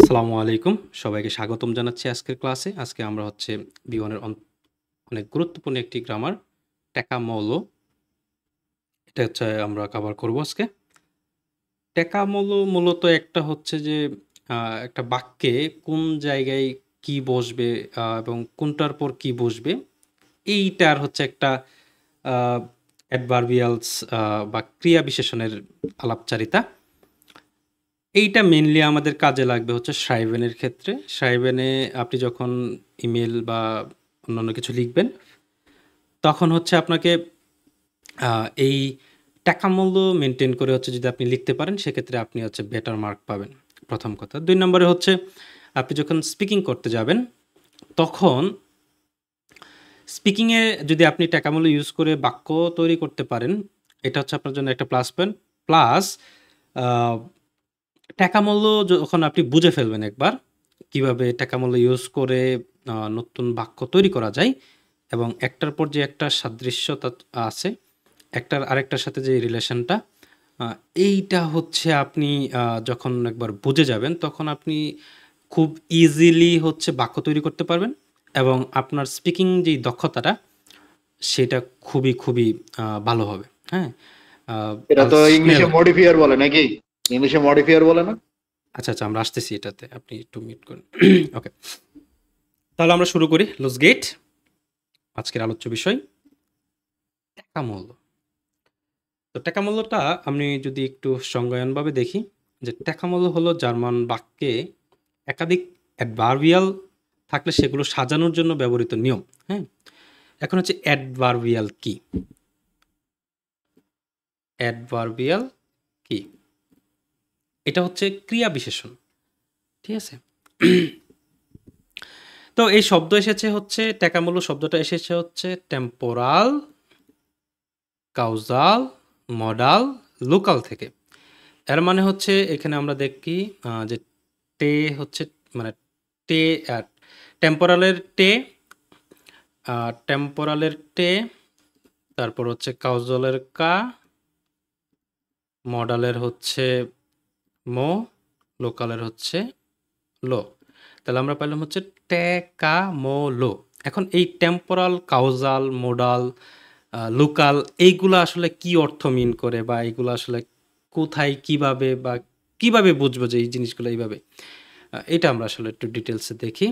আসসালামু আলাইকুম। সবাইকে স্বাগতম জানাচ্ছি আজকের ক্লাসে। আজকে আমরা হচ্ছে B1 এর অনেক গুরুত্বপূর্ণ একটি গ্রামার টেকা মৌল, এটা হচ্ছে আমরা কভার করব আজকে। টেকা মৌল মূলত একটা হচ্ছে যে একটা বাক্যে কোন জায়গায় কি বসবে এবং কোনটার পর কি বসবে, এইটার হচ্ছে একটা আ অ্যাডভার্বিয়ালস বা ক্রিয়া বিশেষণের আলাপচারিতা। এইটা মেইনলি আমাদের কাজে লাগবে হচ্ছে শ্রাইবেনের ক্ষেত্রে। শ্রাইবেনে আপনি যখন ইমেল বা অন্যান্য কিছু লিখবেন, তখন হচ্ছে আপনাকে এই টাকা মূল্য মেনটেন করে হচ্ছে যদি আপনি লিখতে পারেন, সেক্ষেত্রে আপনি হচ্ছে বেটার মার্ক পাবেন, প্রথম কথা। ২ নম্বরে হচ্ছে আপনি যখন স্পিকিং করতে যাবেন, তখন স্পিকিংয়ে যদি আপনি টাকা মূল্য ইউজ করে বাক্য তৈরি করতে পারেন, এটা হচ্ছে আপনার জন্য একটা প্লাস পয়েন্ট। প্লাস আ টাকা মূল্য যখন আপনি বুঝে ফেলবেন একবার, কিভাবে টাকা মূল্য ইউজ করে নতুন বাক্য তৈরি করা যায় এবং একটার পর যে একটা সাদৃশ্যতা আছে, একটার আরেকটার সাথে যে রিলেশনটা, আ এইটা হচ্ছে আপনি যখন একবার বুঝে যাবেন, তখন আপনি খুব ইজিলি হচ্ছে বাক্য তৈরি করতে পারবেন এবং আপনার স্পিকিং যেই দক্ষতাটা, সেটা খুবই ভালো হবে। হ্যাঁ? আ এটা আল তো স্নেল ইংলিশে মডিফায়ার বলে নাকি? ইংলিশে মডিফায়ার বলে না? আচ্ছা, আমরা আসতেছি এটাতে। আপনি একটু মিউট করুন। ওকে। তাহলে আমরা শুরু করি। Let's get. আজকের আলোচ্য বিষয় টাকা মূল্য। তো টাকা মূল্যটা আমি যদি একটু সংজ্ঞায়নভাবে দেখি, যে টাকা মূল্য হলো জার্মান বাক্যে একাধিক অ্যাডভার্বিয়াল থাকলে সেগুলো সাজানোর জন্য ব্যবহৃত নিয়ম। হ্যাঁ? এখন হচ্ছে অ্যাডভার্বিয়াল কি? অ্যাডভার্বিয়াল কি? এটা হচ্ছে ক্রিয়া বিশেষণ। ঠিক আছে? তো এই শব্দ এসেছে হচ্ছে, টাকা মূল্য শব্দটা এসেছে হচ্ছে টেম্পোরাল, কাউজাল, মডাল, লোকাল থেকে। এর মানে হচ্ছে এখানে আমরা দেখি যে টে হচ্ছে মানে টে টেম্পোরালের টে, টেম্পোরালের টে, তারপর হচ্ছে কাউজালের কা, মডালের হচ্ছে মো, লোকালের হচ্ছে লো। তাহলে আমরা পেলাম হচ্ছে টে কা মো লো। এখন এই টেম্পোরাল, কাউজাল, মোডাল, লোকাল, এইগুলো আসলে কি অর্থ মিন করে, বা এইগুলো আসলে কোথায়, কিভাবে, বা কিভাবে বুঝবো যে এই জিনিসগুলো এইভাবে, এটা আমরা আসলে একটু ডিটেলসে দেখি।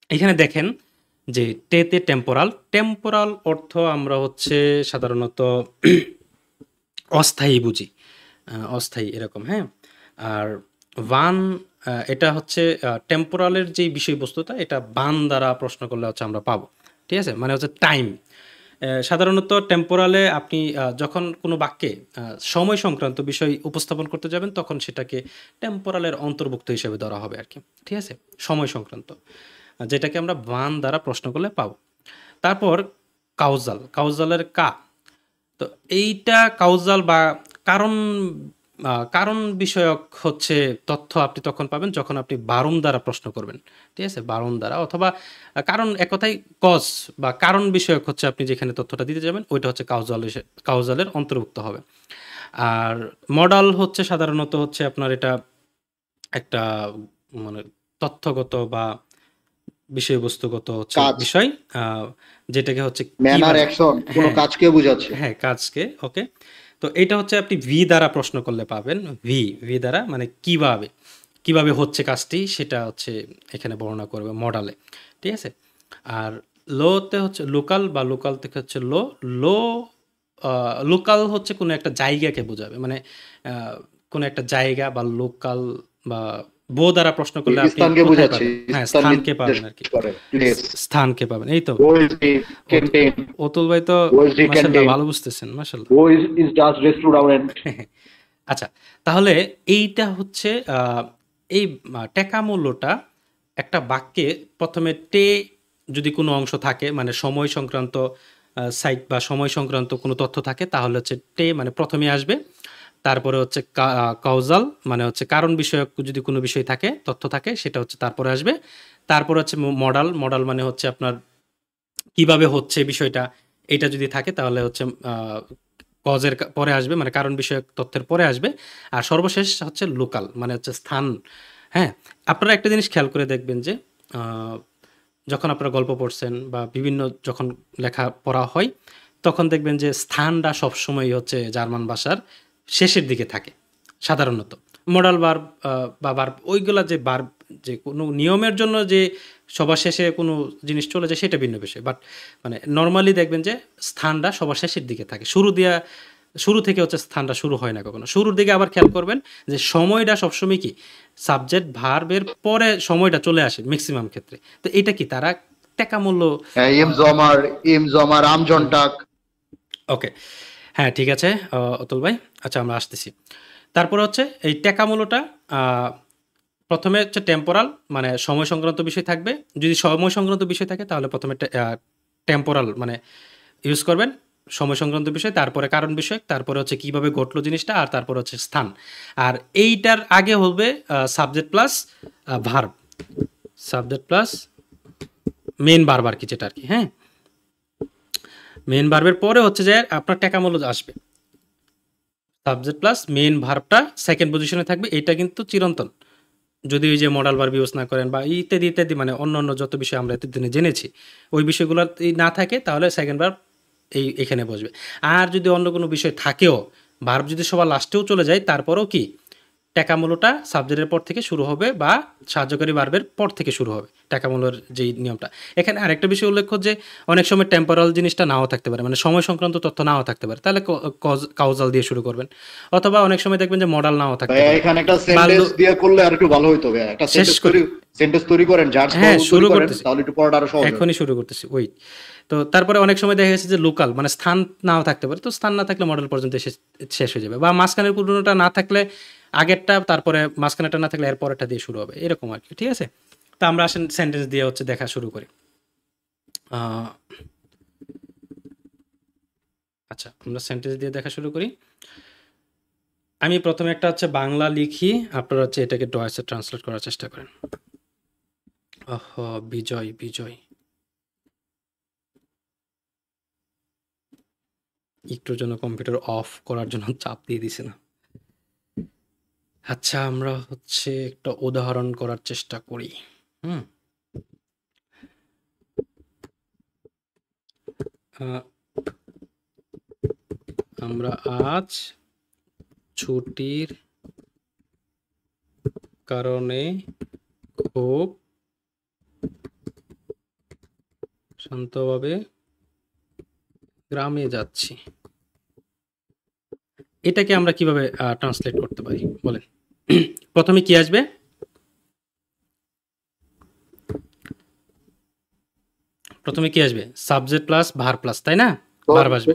এখানে দেখেন যে টেতে টেম্পোরাল, টেম্পোরাল অর্থ আমরা হচ্ছে সাধারণত অস্থায়ী বুঝি, অস্থায়ী এরকম, হ্যাঁ? আর বান, এটা হচ্ছে টেম্পোরালের যেই বিষয়বস্তুটা, এটা বান দ্বারা প্রশ্ন করলে হচ্ছে আমরা পাবো। ঠিক আছে? মানে হচ্ছে টাইম। সাধারণত টেম্পোরালে আপনি যখন কোনো বাক্যে সময় সংক্রান্ত বিষয় উপস্থাপন করতে যাবেন, তখন সেটাকে টেম্পোরালের অন্তর্ভুক্ত হিসেবে ধরা হবে আরকি। ঠিক আছে? সময় সংক্রান্ত। যেটাকে আমরা বান দ্বারা প্রশ্ন করলে পাবো। তারপর কাউজাল, কাউজালের কা। তো এইটা কাউজাল বা কারণ, কারণ বিষয়ক হচ্ছে তথ্য আপনি তখন পাবেন যখন আপনি বারণ দ্বারা প্রশ্ন করবেন। ঠিক আছে? বারণ দ্বারা, অথবা কারণ, এক কথায় কজ বা কারণ বিষয়ক হচ্ছে আপনি যেখানে তথ্যটা দিতে যাবেন, ওইটা হচ্ছে কাউজালের অন্তর্ভুক্ত হবে। আর মডাল হচ্ছে সাধারণত হচ্ছে আপনার এটা একটা মানে তথ্যগত বা বিষয়বস্তুগত হচ্ছে কাজ, বিষয়, আ যেটাকে হচ্ছে ম্যানার, কিভাবে, অ্যাকশন, কোনো হ্যাঁ, কাজকে বোঝাচ্ছে। হ্যাঁ, কাজকে, ওকে। তো এইটা হচ্ছে আপনি ভি দ্বারা প্রশ্ন করলে পাবেন। ভি দ্বারা মানে কিভাবে, কিভাবে হচ্ছে কাজটি, সেটা হচ্ছে এখানে বর্ণনা করবে মডালে। ঠিক আছে? আর লোতে হচ্ছে লোকাল, বা লোকাল থেকে হচ্ছে লো। লো লোকাল হচ্ছে কোনো একটা জায়গাকে বোঝাবে। মানে আ কোনো একটা জায়গা বা লোকাল, বা দ্বারা প্রশ্ন করলে আপনি স্থানকে কোথায় বোঝাচ্ছে, পাবেন? হ্যাঁ, স্থান স্থানকে নির্দেশ পাবেন আরকি। করে, প্লেস। স্থানকে পাবেন। এই তো। গো ইজ দি অতু ক্যান্টিন, অতুল ভাই তো গো ইজ দি মাশাআল্লাহ ক্যান্টিন, ভালো বুঝতেছেন। মাশাআল্লাহ। Go is just restaurant. আচ্ছা, তাহলে এইটা হচ্ছে এই টেকা মূল্যটা একটা বাক্যে ১ম এ যদি কোনো অংশ থাকে, মানে সময় সংক্রান্ত সাইট বা সময় সংক্রান্ত কোনো তথ্য থাকে, তাহলে হচ্ছে মানে ১ম এ আসবে। তারপরে হচ্ছে কাউজাল, মানে হচ্ছে কারণ বিষয়ক যদি কোনো বিষয় থাকে, তথ্য থাকে, সেটা হচ্ছে তারপরে আসবে। তারপরে হচ্ছে মডাল, মডাল মানে হচ্ছে আপনার কিভাবে হচ্ছে বিষয়টা, এটা যদি থাকে তাহলে হচ্ছে আ কজের পরে আসবে, মানে কারণ বিষয়ক তথ্যের পরে আসবে। আর সর্বশেষ হচ্ছে লোকাল, মানে হচ্ছে স্থান। হ্যাঁ, আপনারা একটা জিনিস খেয়াল করে দেখবেন যে যখন আপনারা গল্প পড়ছেন বা বিভিন্ন যখন লেখা পড়া হয়, তখন দেখবেন যে স্থানটা সবসময় হচ্ছে জার্মান ভাষার শেষের দিকে থাকে সাধারণত। মোডাল ভার্ব বা ভার্ব ওইগুলা যে ভার্ব যে কোনো নিয়মের জন্য যে সবার শেষে কোনো জিনিস চলে যায় সেটা ভিন্ন বিষয়। বাট মানে নরমালি দেখবেন যে স্থানটা সবার শেষের দিকে থাকে। শুরু থেকে হচ্ছে স্থানটা শুরু হয় না কখনো। শুরুর দিকে আবার খেয়াল করবেন যে সময়টা সবসময় কি সাবজেক্ট ভার্বের পরে সময়টা চলে আসে ম্যাক্সিমাম ক্ষেত্রে। তো এটা কি তারা টেকা মূল্য ইম জমার আমজনটাক। ওকে, হ্যাঁ ঠিক আছে অতুল ভাই। আচ্ছা আমরা আসতেছি। তারপরে হচ্ছে এই টেকা মূল্যটা প্রথমে হচ্ছে টেম্পোরাল মানে সময় সংক্রান্ত বিষয় থাকবে। যদি সময় সংক্রান্ত বিষয় থাকে তাহলে প্রথমে টেম্পোরাল মানে ইউজ করবেন সময় সংক্রান্ত বিষয়, তারপরে কারণ বিষয়, তারপরে হচ্ছে কিভাবে ঘটলো জিনিসটা, আর তারপরে হচ্ছে স্থান। আর এইটার আগে হবে subject plus verb, subject plus main verb আর কি, যেটা আর কি। হ্যাঁ, মেন ভার্বের পরে হচ্ছে যে আপনার টেকামূল্য আসবে। সাবজেক্ট প্লাস মেন ভার্বটা সেকেন্ড পজিশনে থাকবে। এটা কিন্তু চিরন্তন, যদি ওই যে মডাল ভার্ব ইউজ না করেন বা ইত্যাদি ইত্যাদি মানে অন্য যত বিষয় আমরা এতদিনে জেনেছি ওই বিষয়গুলো না থাকে তাহলে সেকেন্ড ভার্ব এখানে বসবে। আর যদি অন্য কোনো বিষয় থাকেও, ভার্ব যদি সবার লাস্টেও চলে যায় তারপরেও কি টেকামূল্যটা সাবজেক্টের পর থেকে শুরু হবে বা সাহায্যকারী ভার্বের পর থেকে শুরু হবে টেকামূল্যের যেই নিয়মটা। এখানে আরেকটা বিষয় উল্লেখ্য যে অনেক সময় টেম্পোরাল জিনিসটা নাও থাকতে পারে, মানে সময় সংক্রান্ত তথ্য নাও থাকতে পারে, তাহলে কাউজাল দিয়ে শুরু করবেন। অথবা অনেক সময় দেখবেন যে মডাল নাও থাকতে পারে। এখানে একটা সেন্টেন্স দিয়ে করলে আর একটু ভালো হইতো ভাই। একটা সেন্টেন্স তৈরি করেন, যার হ্যাঁ শুরু করেন তাহলে একটু পড়াটা আরো সহজ হবে। এখনই শুরু করতেছি ওই। তো তারপরে অনেক সময় দেখা গেছে যে লোকাল মানে স্থান নাও থাকতে পারে, তো স্থান না থাকলে মডেল পর্যন্ত শেষ হয়ে যাবে, বা মাঝখানের পুরোনোটা না থাকলে আগেরটা, তারপরে মাঝখানেরটা না থাকলে এর পরেরটা দিয়ে শুরু হবে, এরকম আর কি। ঠিক আছে, তো আমরা আসেন সেন্টেন্স দিয়ে হচ্ছে দেখা শুরু করি। আচ্ছা আমরা সেন্টেন্স দিয়ে দেখা শুরু করি। আমি প্রথমে একটা হচ্ছে বাংলা লিখি, আপনারা হচ্ছে এটাকে ডয়েসে ট্রান্সলেট করার চেষ্টা করেন। বিজয় বিজয় একটুর জন্য কম্পিউটার অফ করার জন্য চাপ দিয়ে দিছে না। আচ্ছা আমরা হচ্ছে একটা উদাহরণ করার চেষ্টা করি। আমরা আজ ছুটির কারণে খুব শান্তভাবে গ্রামে যাচ্ছি। এটাকে আমরা কিভাবে ট্রান্সলেট করতে পারি বলেন? প্রথমে কি আসবে? প্রথমে কি আসবে? সাবজেক্ট প্লাস ভার্ব প্লাস, তাই না? ভার্ব আসবে।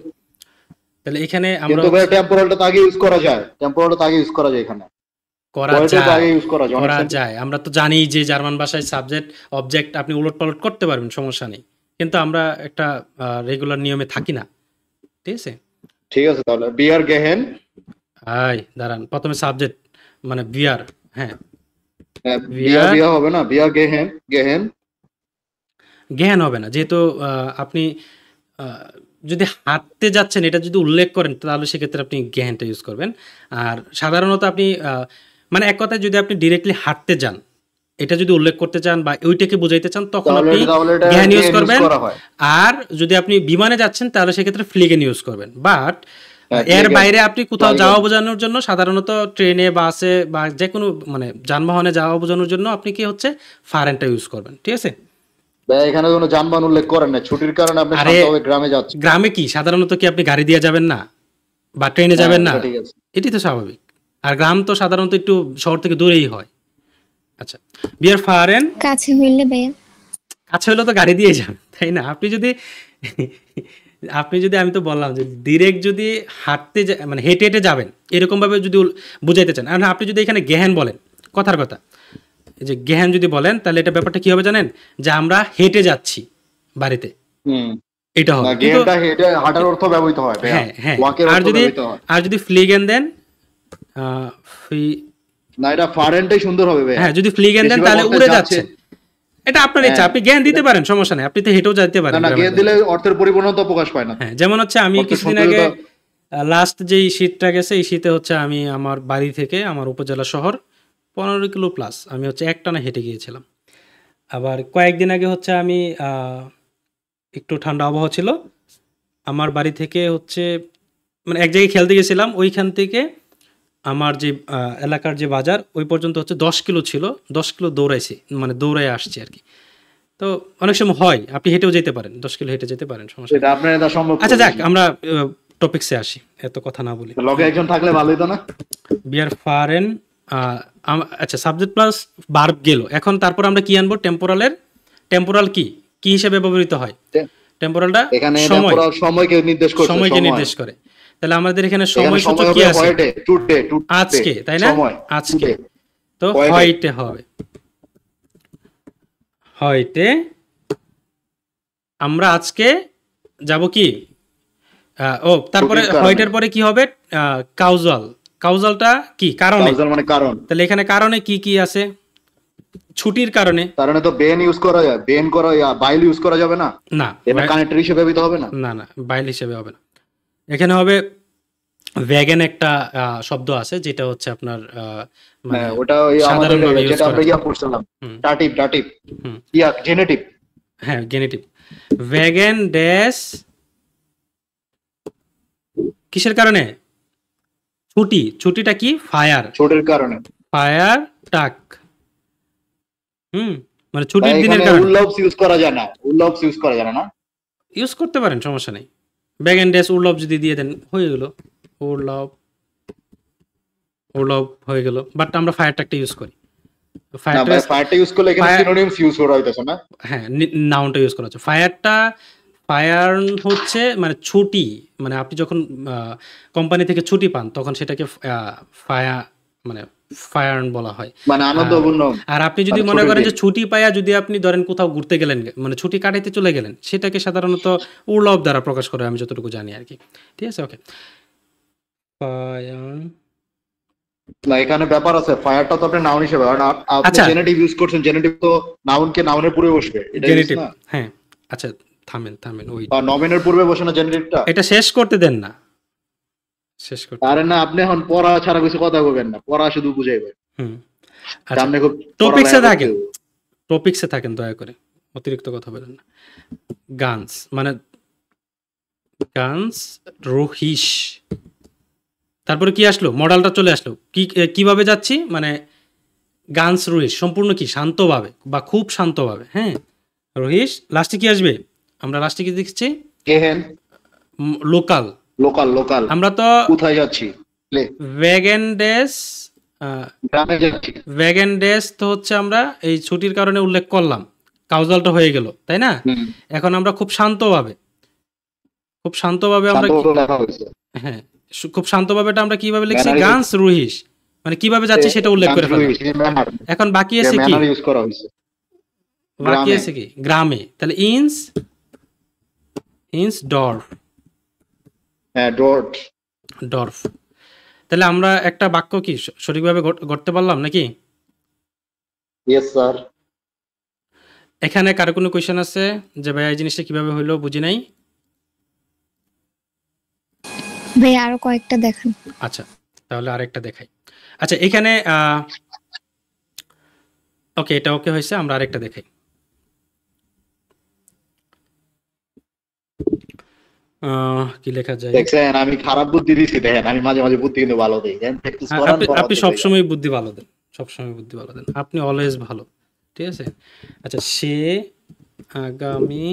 তাহলে এখানে আমরা কিন্তু ভাই টেম্পোরালটা তো আগে ইউজ করা যায়, টেম্পোরালটা তো আগে ইউজ করা যায়, এখানে করা যায়। আমরা তো জানি যে জার্মান ভাষায় সাবজেক্ট অবজেক্ট আপনি উলটপালট করতে পারবেন, সমস্যা নেই, কিন্তু আমরা একটা রেগুলার নিয়মে থাকি না। ঠিক আছে, ঠিক আছে। তাহলে বিয়ার গেহেন, দাঁড়ান, প্রথমে সাবজেক্ট মানে বিয়ার, হ্যাঁ বিয়া হবে না, বিয়া গেহেন, গেহেন জ্ঞান হবে না, যেহেতু আপনি যদি হাঁটতে যাচ্ছেন এটা যদি উল্লেখ করেন তাহলে সেক্ষেত্রে আপনি জ্ঞানটা ইউজ করবেন। আর সাধারণত আপনি মানে এক কথায় যদি আপনি ডিরেক্টলি হাঁটতে যান এটা যদি উল্লেখ করতে চান বা ওইটাকে বুঝাইতে চান তখন আপনি জ্ঞান ইউজ করবেন। আর যদি আপনি বিমানে যাচ্ছেন তাহলে সেক্ষেত্রে ফ্লিগেন ইউজ করবেন। বাট এর বাইরে আপনি কোথাও যাওয়া বোঝানোর জন্য সাধারণত ট্রেনে বাসে বা যে কোনো মানে যানবাহনে যাওয়া বোঝানোর জন্য আপনি কি হচ্ছে ফারেনটা ইউজ করবেন। ঠিক আছে, এখানে কোনো যানবাহন উল্লেখ করেন না, ছুটির কারণে আপনি শান্তভাবে গ্রামে যাচ্ছেন। গ্রামে কি সাধারণত কি আপনি গাড়ি দিয়ে যাবেন না বা ট্রেনে যাবেন না, এটাই তো স্বাভাবিক। আর গ্রাম তো সাধারণত একটু শহর থেকে দূরেই হয়। আচ্ছা, বিয়ার ফারেন কাছে হইলে ভাইয়া, কাছে হলে তো গাড়ি দিয়ে যাবেন, তাই না? আপনি যদি আমি তো বললাম যে ডিরেক্ট যদি হাঁটতে মানে হেঁটে হেঁটে যাবেন এরকম ভাবে যদি বুঝাইতে চান, আর আপনি যদি এখানে গেহেন বলেন, কথার কথা যে গেহেন যদি বলেন তাহলে এটা ব্যাপারটা কি হবে জানেন, যে আমরা হেঁটে যাচ্ছি বাড়িতে, এটা হবে। হাঁটার অর্থ ব্যবহৃত হয়। হ্যাঁ হ্যাঁ, আর যদি ফ্লিগেন দেন না, এটা ফারেনটাই সুন্দর হবে ভাই। হ্যাঁ, যদি ফ্লিগেন দেন তাহলে উড়ে যাচ্ছে, এটা আপনার ইচ্ছা, আপনি জ্ঞান দিতে পারেন, সমস্যা নেই, আপনি তো হেঁটেও যেতে পারেন। না, জ্ঞান দিলে অর্থের পরিপূর্ণতা প্রকাশ পায় না। হ্যাঁ, যেমন হচ্ছে আমি কিছুদিন আগে লাস্ট যেই শীতটা গেছে এই শীতে হচ্ছে আমি আমার বাড়ি থেকে আমার উপজেলা শহর 15 কিলো প্লাস। আমি হচ্ছে একটানা হেঁটে গিয়েছিলাম। আবার কয়েকদিন আগে হচ্ছে আমি একটু ঠান্ডা আবহাওয়া ছিল, আমার বাড়ি থেকে হচ্ছে মানে এক জায়গায় খেলতে গেছিলাম, ওইখান থেকে আমার যে এলাকার যে বাজার ওই পর্যন্ত হচ্ছে 10 কিলো ছিল, 10 কিলো দৌড়াইছি, মানে দৌড়াই আসছি আর কি। তো অনেক সময় হয় আপনি হেঁটেও যেতে পারেন, 10 কিলো হেঁটে যেতে পারেন, সমস্যা নেই। এটা আপনার এটা সম্ভব আচ্ছা তো যাক, বেশি। আমরা টপিক্সে আসি, এত কথা না বলি। লগে একজন থাকলে ভালো হতো না? বিয়ার ফারেন, আচ্ছা সাবজেক্ট প্লাস ভার্ব গেল, এখন তারপর আমরা কি আনবো? টেম্পোরালের টেম্পোরাল কি কি হিসেবে ব্যবহৃত হয়? টেম্পোরালটা এখানে সময়, টেম্পোরাল সময়কে নির্দেশ করছে, সময়কে সময়। নির্দেশ করে। তাহলে আমাদের এখানে এখানে সময় সূচক সময় কি হবে আছে? হোয়াইটে, টুডে, টুডে। আজকে, তাই না? সময় আজকে, টুডে, তো হোয়াইটে। হয়টে হবে, হয়টে। আমরা আজকে যাব কি তারপরে ছুটির কারণে। হয়টের পরে কি হবে? কাউজাল। কাউজালটা কি? কারণে। কাউজাল মানে কারণ। তাহলে এখানে কারণে কি কি আছে? ছুটির কারণে। কারণে তো বেন ইউজ করা যায়, বেন করা বাইল ইউজ করা যাবে না, না, এটা কানেক্টর হিসেবে ব্যবহৃত হবে না। না না, বাইল হিসেবে হবে না। এখানে হবে ভ্যাগেন, একটা শব্দ আছে যেটা হচ্ছে আপনার মানে হ্যাঁ, ওটা ওই আমাদের সাধারণভাবে ইউজ যেটা করা আমরা যায়। পড়ছিলাম, হুম, ডাটিভ, ডাটিভ, হুম, জেনেটিভ। হ্যাঁ, গেনেটিভ। ভ্যাগেন ড্যাশ কিসের কারণে? ছুটি। ছুটিটা কি? ফায়ার। ছোটের কারণে। ফায়ার টাক। হুম, মানে তাই ছুটির দিনের এখানে কারণে উল্লভস ইউজ করা যায় না, উল্লভস ইউজ করা যায় না। ইউজ করতে পারেন, সমস্যা নেই। ভ্যাগেন ড্যাশ উর্লভ যদি দিয়ে দেন হয়ে গেল, উর্লভ, উর্লভ হয়ে গেল। বাট আমরা ফায়ার টাকটা ইউজ করি। না ফায়ারটা, ভাই, ফায়ারটা ইউজ করলে এখানে সিনোনিমস ইউজ করা হইতেছে না। হ্যাঁ, নাউনটা ইউজ করা হচ্ছে। ফায়ারটা, ফায়ার হচ্ছে মানে ছুটি, মানে আপনি যখন কোম্পানি থেকে ছুটি পান তখন সেটাকে ফায়ার, মানে ফায়ার্ন বলা হয়। মানে আর আনন্দপূর্ণ, আর আপনি যদি মানে মনে ছুটির করেন দিন। যে ছুটি পাইয়া যদি আপনি ধরেন কোথাও ঘুরতে গেলেন, মানে ছুটি কাটাইতে চলে গেলেন, সেটাকে সাধারণত উর্লভ দ্বারা প্রকাশ করে, আমি যতটুকু জানি আর কি। ঠিক আছে, ওকে। ফায়ার, না এখানে ব্যাপার আছে, ফায়ারটা তো আপনি নাউন হিসেবে, কারণ আপনি আচ্ছা, জেনেটিভ ইউজ করছেন, জেনেটিভ তো নাউনকে নাউনের পূর্বে বসবে, এটা ইউজ জেনেটিভ, না। হ্যাঁ। আচ্ছা, থামেন থামেন, ওই বা নমিনের পূর্বে বসে না জেনেটিভটা। এটা শেষ করতে দেন না, শেষ করতে আরে দেন। না, আপনি এখন পড়া ছাড়া কিছু কথা বলবেন না, পড়া শুধু বুঝাইবেন। হুম, আচ্ছা, সামনে খুব টপিক্সে পড়ালেখা করতে থাকেন, হবে। টপিক্সে থাকেন দয়া করে, অতিরিক্ত কথা বলেন না। গানস মানে গানস রহিস, তারপরে কি আসলো? মডালটা চলে আসলো। কিভাবে যাচ্ছি? মানে গানস রহিস সম্পূর্ণ কি? শান্তভাবে বা খুব শান্তভাবে, হ্যাঁ। রহিস লাস্টে কি আসবে? আমরা লাস্টে কি দেখছি? কেহেন, লোকাল। Local, local. আমরা তো কোথায় যাচ্ছি? প্লে, ভ্যাগেন্ডেস, গ্রামে যাচ্ছি। ভ্যাগেন্ডেস তো হচ্ছে আমরা এই ছুটির কারণে উল্লেখ করলাম, কাউজালটা হয়ে গেল, তাই না? হুম, এখন আমরা খুব শান্তভাবে, খুব শান্তভাবে আমরা শান্ত লেখা হয়েছে। হ্যাঁ, খুব শান্তভাবে এটা আমরা কিভাবে লিখছি? ম্যানার গানস রুহিস, মানে কিভাবে যাচ্ছে সেটা উল্লেখ করে ফেললাম। ম্যানার, এখন বাকি আছে কি? ম্যানার ইউজ করা হয়েছে। বাকি গ্রামে, আছে কি? গ্রামে। তাহলে ইনস, ইনস ডরফ, হ্যাঁ ডট। ডরফ। তাহলে আমরা একটা বাক্য কি সঠিকভাবে গড়তে পারলাম নাকি? Yes sir. এখানে কারো কোনো কোয়েশ্চেন আছে যে ভাই এই জিনিসটা কিভাবে হইলো, বুঝি নাই? ভাই আরো কয়েকটা দেখান। আচ্ছা, তাহলে আরেকটা দেখাই। আচ্ছা, এখানে ওকে, এটা ওকে হয়েছে, আমরা আরেকটা দেখাই। কি লেখা যায়? দেখছেন আমি খারাপ বুদ্ধি দিছি, দেখেন আমি মাঝে মাঝে বুদ্ধি কিন্তু ভালো দিই। প্র্যাকটিস করান আপনি পর আপনি অর্ধেক হয়ে যায়। সবসময় বুদ্ধি ভালো দেন, সবসময় বুদ্ধি ভালো দেন, আপনি অলওয়েজ ভালো। ঠিক আছে, আচ্ছা, সে আগামী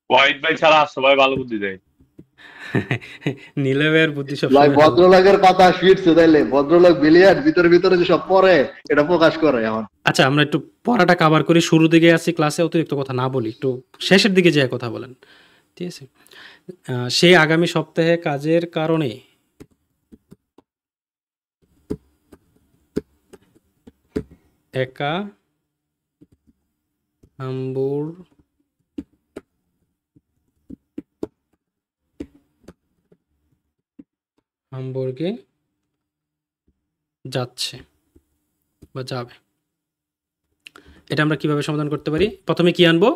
ওয়াহিদ ভাই ছাড়া সবাই ভালো বুদ্ধি দেয়। নীলবের বুদ্ধি ভাই সবসময় ভালো। ভদ্রলোকের কথা ফিরছে, তাইলে ভদ্রলোক বিলিয়ার্ড ভিতরে ভিতরে যে সব পড়ে এটা প্রকাশ করে এখন। আচ্ছা, আমরা একটু পড়াটা কভার করি, শুরু দিকে আছি ক্লাসে, অতিরিক্ত কথা না বলি, একটু শেষের দিকে যেয়ে কথা বলেন। ঠিক আছে, সে আগামী সপ্তাহে কাজের কারণে একা হামবুর্গে যাচ্ছে বা যাবে। এটা আমরা কিভাবে সমাধান করতে পারি? প্রথমে কি আনবো?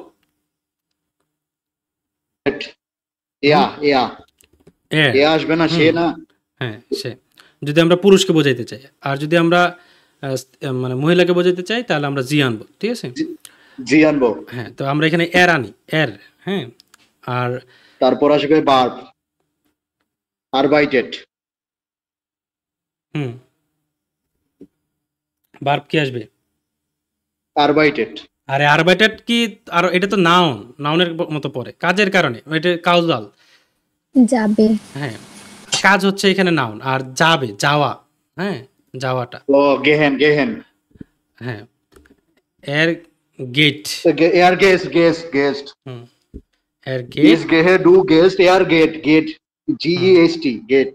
ইয়া, ইয়া, এর, ইয়া আসবে না, সে না। হ্যাঁ, সে। যদি আমরা পুরুষকে বোঝাইতে চাই, আর যদি আমরা মানে মহিলাকে বোঝাতে চাই তাহলে আমরা জি আনবো, ঠিক আছে? জি আনবো, হ্যাঁ, তো আমরা এখানে এর আনি, এর, হ্যাঁ। আর তারপর আসবে ভার্ব, আরবাইটেড। হুম, ভার্ব কি আসবে? আরবাইটেড আরে আরবাইটেড কি? আর এটা তো নাউন, নাউনের মতো পড়ে, কাজের কারণে, এটা কাউজাল। যাবে। হ্যাঁ, কাজ হচ্ছে এখানে নাউন, আর যাবে, যাওয়া, হ্যাঁ, যাওয়াটা। ও গেহেন, গেহেন। হ্যাঁ, এর গেট। এয়ার গেস্ট, গেস্ট, গেস্ট। হুম, এর ইজ গেট। গেহে ডু গেস্ট, এয়ার গেট, গেট, জিইএসটি, গেট।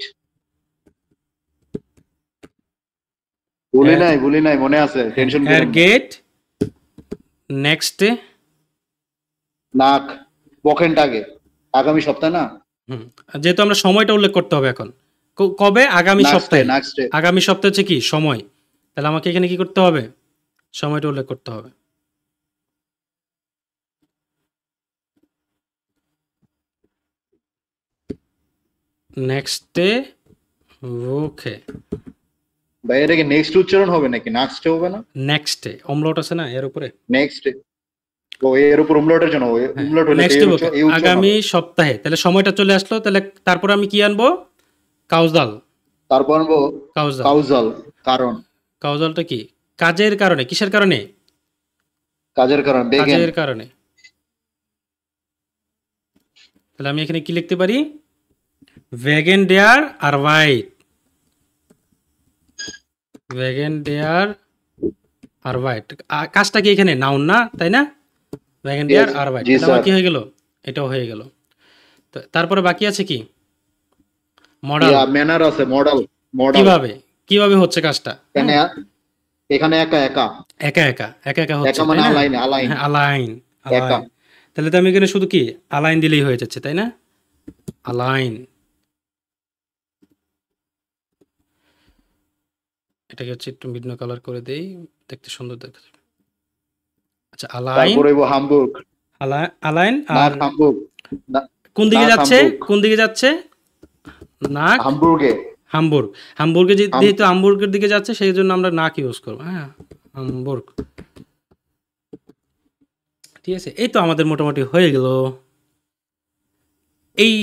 ভুলি নাই, মনে আছে, টেনশন এর করেন না। গেট নেক্সট ডে। নাক, বকেনটাকে, আগামী সপ্তাহে না? হুম, যেহেতু আমরা সময়টা উল্লেখ করতে হবে এখন, কবে? আগামী সপ্তাহে। Next day. আগামী সপ্তাহে হচ্ছে কি? সময়। তাহলে আমাকে এখানে কি করতে হবে? সময়টা উল্লেখ করতে হবে। নেক্সট ডে, ওকে। ভাই এটা কি নেক্সট উচ্চারণ হবে নাকি নেক্সট হবে না? নেক্সট ডে অমলট আছে না এর উপরে? নেক্সট, ও এর উপর উমলাটের জন্য, উমলাট হলে নেক্সট তো ডে, এই উচ্চারণ আগামী হবে। সপ্তাহে। তাহলে সময়টা চলে আসলো, তাহলে তারপর আমি কি আনবো? কাউজাল। তারপর আনবো কাউজাল। কাউজাল, কারণ। কাউজালটা কি? কাজের কারণে। কিসের কারণে? কাজের কারণ, বেগেন। কাজের কারণে। তাহলে আমি এখানে কি লিখতে পারি? ওয়েগেন ডেয়ার আরবাইট। ওয়েগেন ডেয়ার আরবাইট, কাজটা কি এখানে? নাউন না, তাই না? ওয়েগেন ডেয়ার Yes, আরবাইট। জি তাহলে আমার স্যার। কি হয়ে গেল? এটাও হয়ে গেল। তো তারপরে বাকি আছে কি? মডেল। ইয়া ম্যানার আছে, মডেল, মডেল। কিভাবে কিভাবে হচ্ছে কাজটা? এখানে এখানে একা একা একা একা একা একা হচ্ছে, একা মানে তাই না? আলাইন, আলাইন। হ্যাঁ, আলাইন, একা। আলাইন। তাহলে তো আমি এখানে শুধু কি আলাইন দিলেই হয়ে যাচ্ছে, তাই না? আলাইন। এটাকে হচ্ছে একটু ভিন্ন কালার করে দেই, দেখতে সুন্দর দেখা যাবে। আচ্ছা, আলাইন। তারপরে হামবুর্গ, আলাইন। নাক আর হামবুর্গ, কোন দিকে নাক যাচ্ছে? হামবুর্গ, কোন দিকে যাচ্ছে? নাক হামবুর্গে। হামবুর্গ। হামবুর্গে যেহেতু হামবুর্গের দিকে যাচ্ছে, সেই জন্য আমরা নাক ইউজ করবো। হ্যাঁ, হামবুর্গ। ঠিক আছে, এই তো আমাদের মোটামুটি হয়ে গেল। এই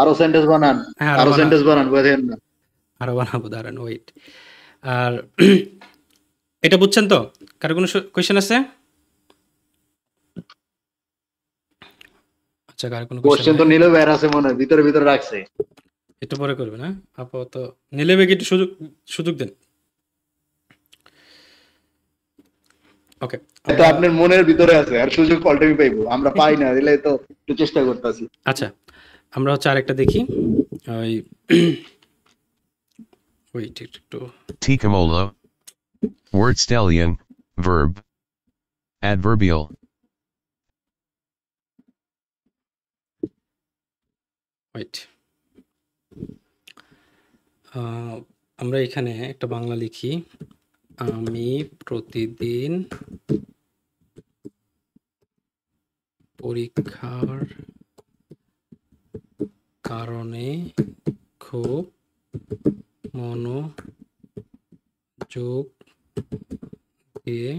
আরো সেন্টেন্স বানান, হ্যাঁ, আরো সেন্টেন্স বানান, বুঝেন না? আরো বানাবো, দাঁড়ান, ওয়েট। আর এটা বুঝছেন তো? কারো কোনো কোয়েশ্চেন আছে? আচ্ছা, কারো কোনো কোশ্চেন কোয়েশ্চেন? তো নিলে বের আছে মনে হয়, ভিতরে ভিতরে রাখছে। একটু পরে করবে না আপাতত? নিলেবে কি একটু সুযোগ সুযোগ দেন। ওকে, তো আপনার মনের ভিতরে আছে, আর সুযোগ পাল্টাই পাইবো, আমরা পাই না, দিলে তো একটু চেষ্টা করতেছি। আচ্ছা, আমরা হচ্ছে আরেকটা দেখি। ওই ওয়েট একটু। Tikamola. Word stallion, verb. Adverbial. Wait, আমরা এখানে একটা বাংলা লিখি। আমি প্রতিদিন পরীক্ষার কারণে খুব মনোযোগ দিয়ে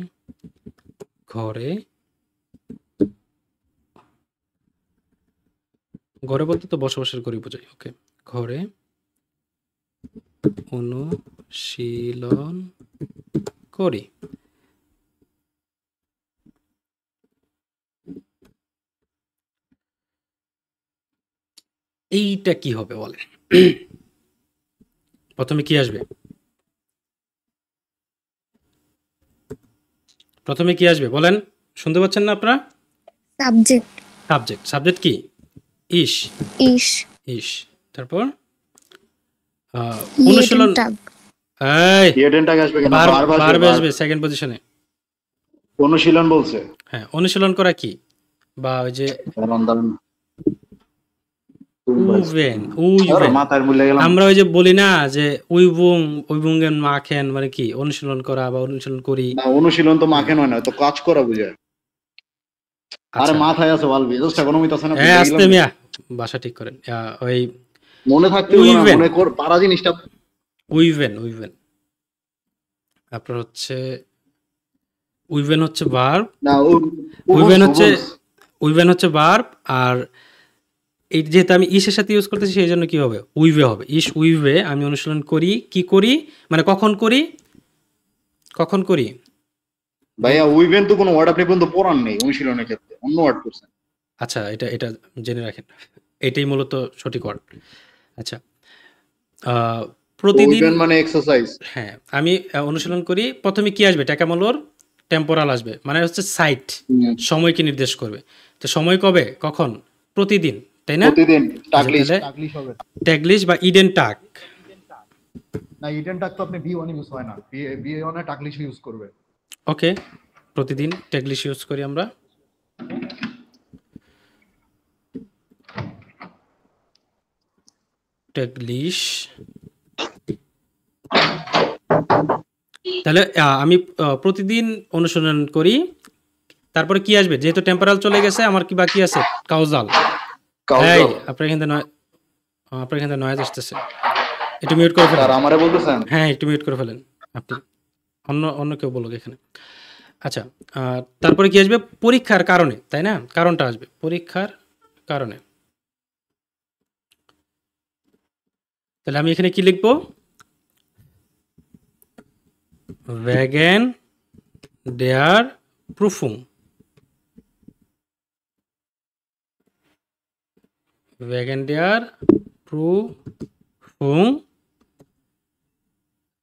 ঘরে ঘরে বলতে তো বসবাসের ঘরই বোঝাই। ওকে, ঘরে অনুশীলন করি। এইটা কি হবে বলেন? প্রথমে কি আসবে? প্রথমে কি আসবে বলেন? শুনতে পাচ্ছেন না আপনারা? সাবজেক্ট। সাবজেক্ট। সাবজেক্ট কি? ইস। ইস। ইস। তারপর অনুশীলন। ইয়েডেন্টাগ। এই ইয়েডেনটাকে আসবে কেন? ভার্ব আসবে, ভার্ব ভার্ব। আসবে সেকেন্ড পজিশনে। অনুশীলন বলছে। হ্যাঁ, অনুশীলন করা কি? বা ওই যে দাঁড়ান, দাঁড়ান। উইভেন, আরে উইভেন। মাথায় ভুলে গেলাম। আমরা ওই যে বলি না যে উইবুং, উইবুঙ্গেন মাখেন, মানে কি অনুশীলন করা বা অনুশীলন করি। না, অনুশীলন তো মাখে নয় না, তো কাজ করা বুঝায়। আরে আচ্ছা, মাথায় আছে বালবি, জাস্ট এখনো মিতাছে না, হ্যাঁ, ভুলে আস্তে গেলাম। মিয়া, ভাষা ঠিক করেন। ওই মনে থাকতে হবে না, উইভেন। মনে কর পারা জিনিসটা। উইভেন, উইভেন। আপনার হচ্ছে উইভেন হচ্ছে ভার্ব, না উইভেন হচ্ছে ভার্ব, আর এই যেহেতু আমি ইসের সাথে ইউজ করতেছি সেই জন্য কি হবে, উইভে হবে। ইস উইভে আমি অনুশীলন করি, কি করি মানে কখন করি, কখন করি। ভাইয়া উইভেন তো কোনো ওয়ার্ড আপনি পর্যন্ত পড়ান নেই অনুশীলনের ক্ষেত্রে, অন্য ওয়ার্ড করছেন। আচ্ছা, এটা জেনে রাখেন, এটাই মূলত সঠিক ওয়ার্ড। আচ্ছা, প্রতিদিন উইভেন মানে এক্সারসাইজ। হ্যাঁ, আমি অনুশীলন করি, প্রথমে কি আসবে, ট্যাকামোলোর টেম্পোরাল আসবে, মানে হচ্ছে সাইট, সময়কে নির্দেশ করবে। তো সময় কবে, কখন, প্রতিদিন, তাই না? প্রতিদিন টাকলিশ তাহলে টাকলিশ হবে ট্যাগলিশ বা ইডেন টাক। না, ইডেন টাক তো আপনি বি1 ইউজ হয় না, বি1 এ টাকলিশ ইউজ করবে। ওকে, প্রতিদিন ট্যাগলিশ ইউজ করি আমরা। ট্যাগলিশ, তাহলে আমি প্রতিদিন অনুশীলন করি, তারপরে কি আসবে, যেহেতু টেম্পোরাল চলে গেছে আমার কি বাকি আছে, কাউজাল। এই আপনার এখান থেকে নয়েজ আসতেছে, একটু মিউট করে ফেলেন। আর আমারে বলতেছেন? হ্যাঁ, একটু মিউট করে ফেলেন আপনি, অন্য কেউ বলুক এখানে। আচ্ছা, তারপরে কি আসবে, পরীক্ষার কারণে, তাই না? কারণটা আসবে পরীক্ষার কারণে। তাহলে আমি এখানে কি লিখবো, wegen der Prüfung, wegen der Prüfung,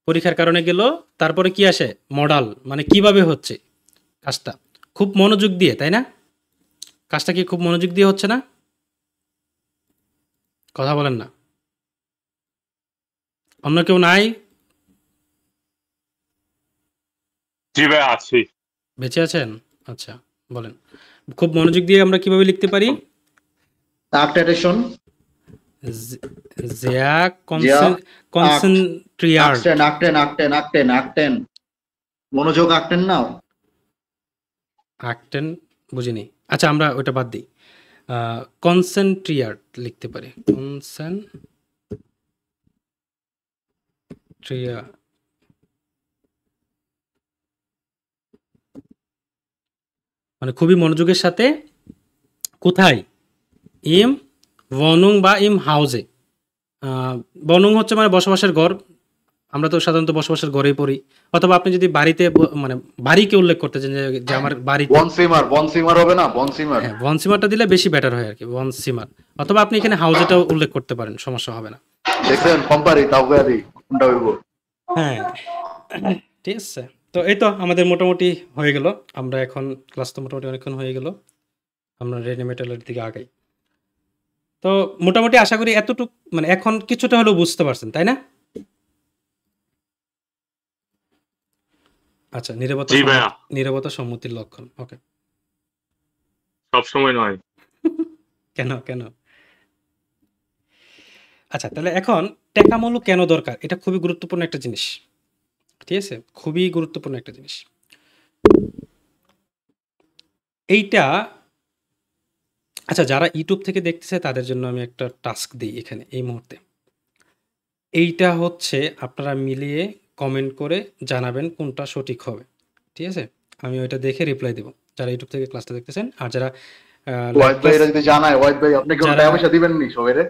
পরীক্ষার কারণে গেল। তারপরে কি আসে, মডাল, মানে কিভাবে হচ্ছে কাজটা, খুব মনোযোগ দিয়ে, তাই না? কাজটা কি খুব মনোযোগ দিয়ে হচ্ছে না? কথা বলেন না, অন্য কেউ নাই? জি ভাই আছি। বেঁচে আছেন? আচ্ছা, বলেন, খুব মনোযোগ দিয়ে আমরা কিভাবে লিখতে পারি, অ্যাক্টেশন sehr konzentriert, আক্টেন মনোযোগ আক্টেন নাও। আক্টেন বুঝিনি। আচ্ছা, আমরা ওটা বাদ দিই, কনসেন্ট্রিয়ার্ট লিখতে পারি, কনসেন্ট্রিয়া, মানে খুবই মনোযোগের সাথে। কোথায়, ইম বনুং বা ইম হাউজে। বনুং হচ্ছে মানে বসবাসের ঘর, আমরা তো সাধারণত বসবাসের ঘরেই পড়ি, অথবা আপনি যদি বাড়িতে মানে বাড়িকে উল্লেখ করতে চান যে আমার বাড়িতে, বনসিমার হবে না, বনসিমার। হ্যাঁ, বনসিমারটা দিলে বেশি বেটার হয় আর কি, বনসিমার। অথবা আপনি এখানে হাউজেটাও উল্লেখ করতে পারেন, সমস্যা হবে না। দেখছেন কম্পারি তাও গাদি কোনটা হইব। হ্যাঁ, ঠিক আছে। তো এই তো আমাদের মোটামুটি হয়ে গেল, আমরা এখন ক্লাস তো মোটামুটি অনেকক্ষণ হয়ে গেল, আমরা রেনিমেটালের দিকে আগাই। তো মোটামুটি আশা করি এতটুক মানে এখন কিছুটা হলেও বুঝতে পারছেন, তাই না? আচ্ছা, নীরবতা সম্মতির লক্ষণ। ওকে, সব সময় নয়। কেন? আচ্ছা, তাহলে এখন টেকামূল্য কেন দরকার, এটা খুবই গুরুত্বপূর্ণ একটা জিনিস, ঠিক আছে? খুবই গুরুত্বপূর্ণ একটা জিনিস এইটা। আচ্ছা, যারা ইউটিউব থেকে দেখতেছে তাদের জন্য আমি একটা টাস্ক দিই এখানে এই মুহূর্তে। এইটা হচ্ছে আপনারা মিলিয়ে কমেন্ট করে জানাবেন কোনটা সঠিক হবে, ঠিক আছে? আমি ওইটা দেখে রিপ্লাই দেব, যারা ইউটিউব থেকে ক্লাসটা দেখতেছেন। আর যারা ওয়াইড ভাই যদি জানায়, ওয়াইড ভাই আপনি কোন টাকা পয়সা দিবেন নি সবাইরে?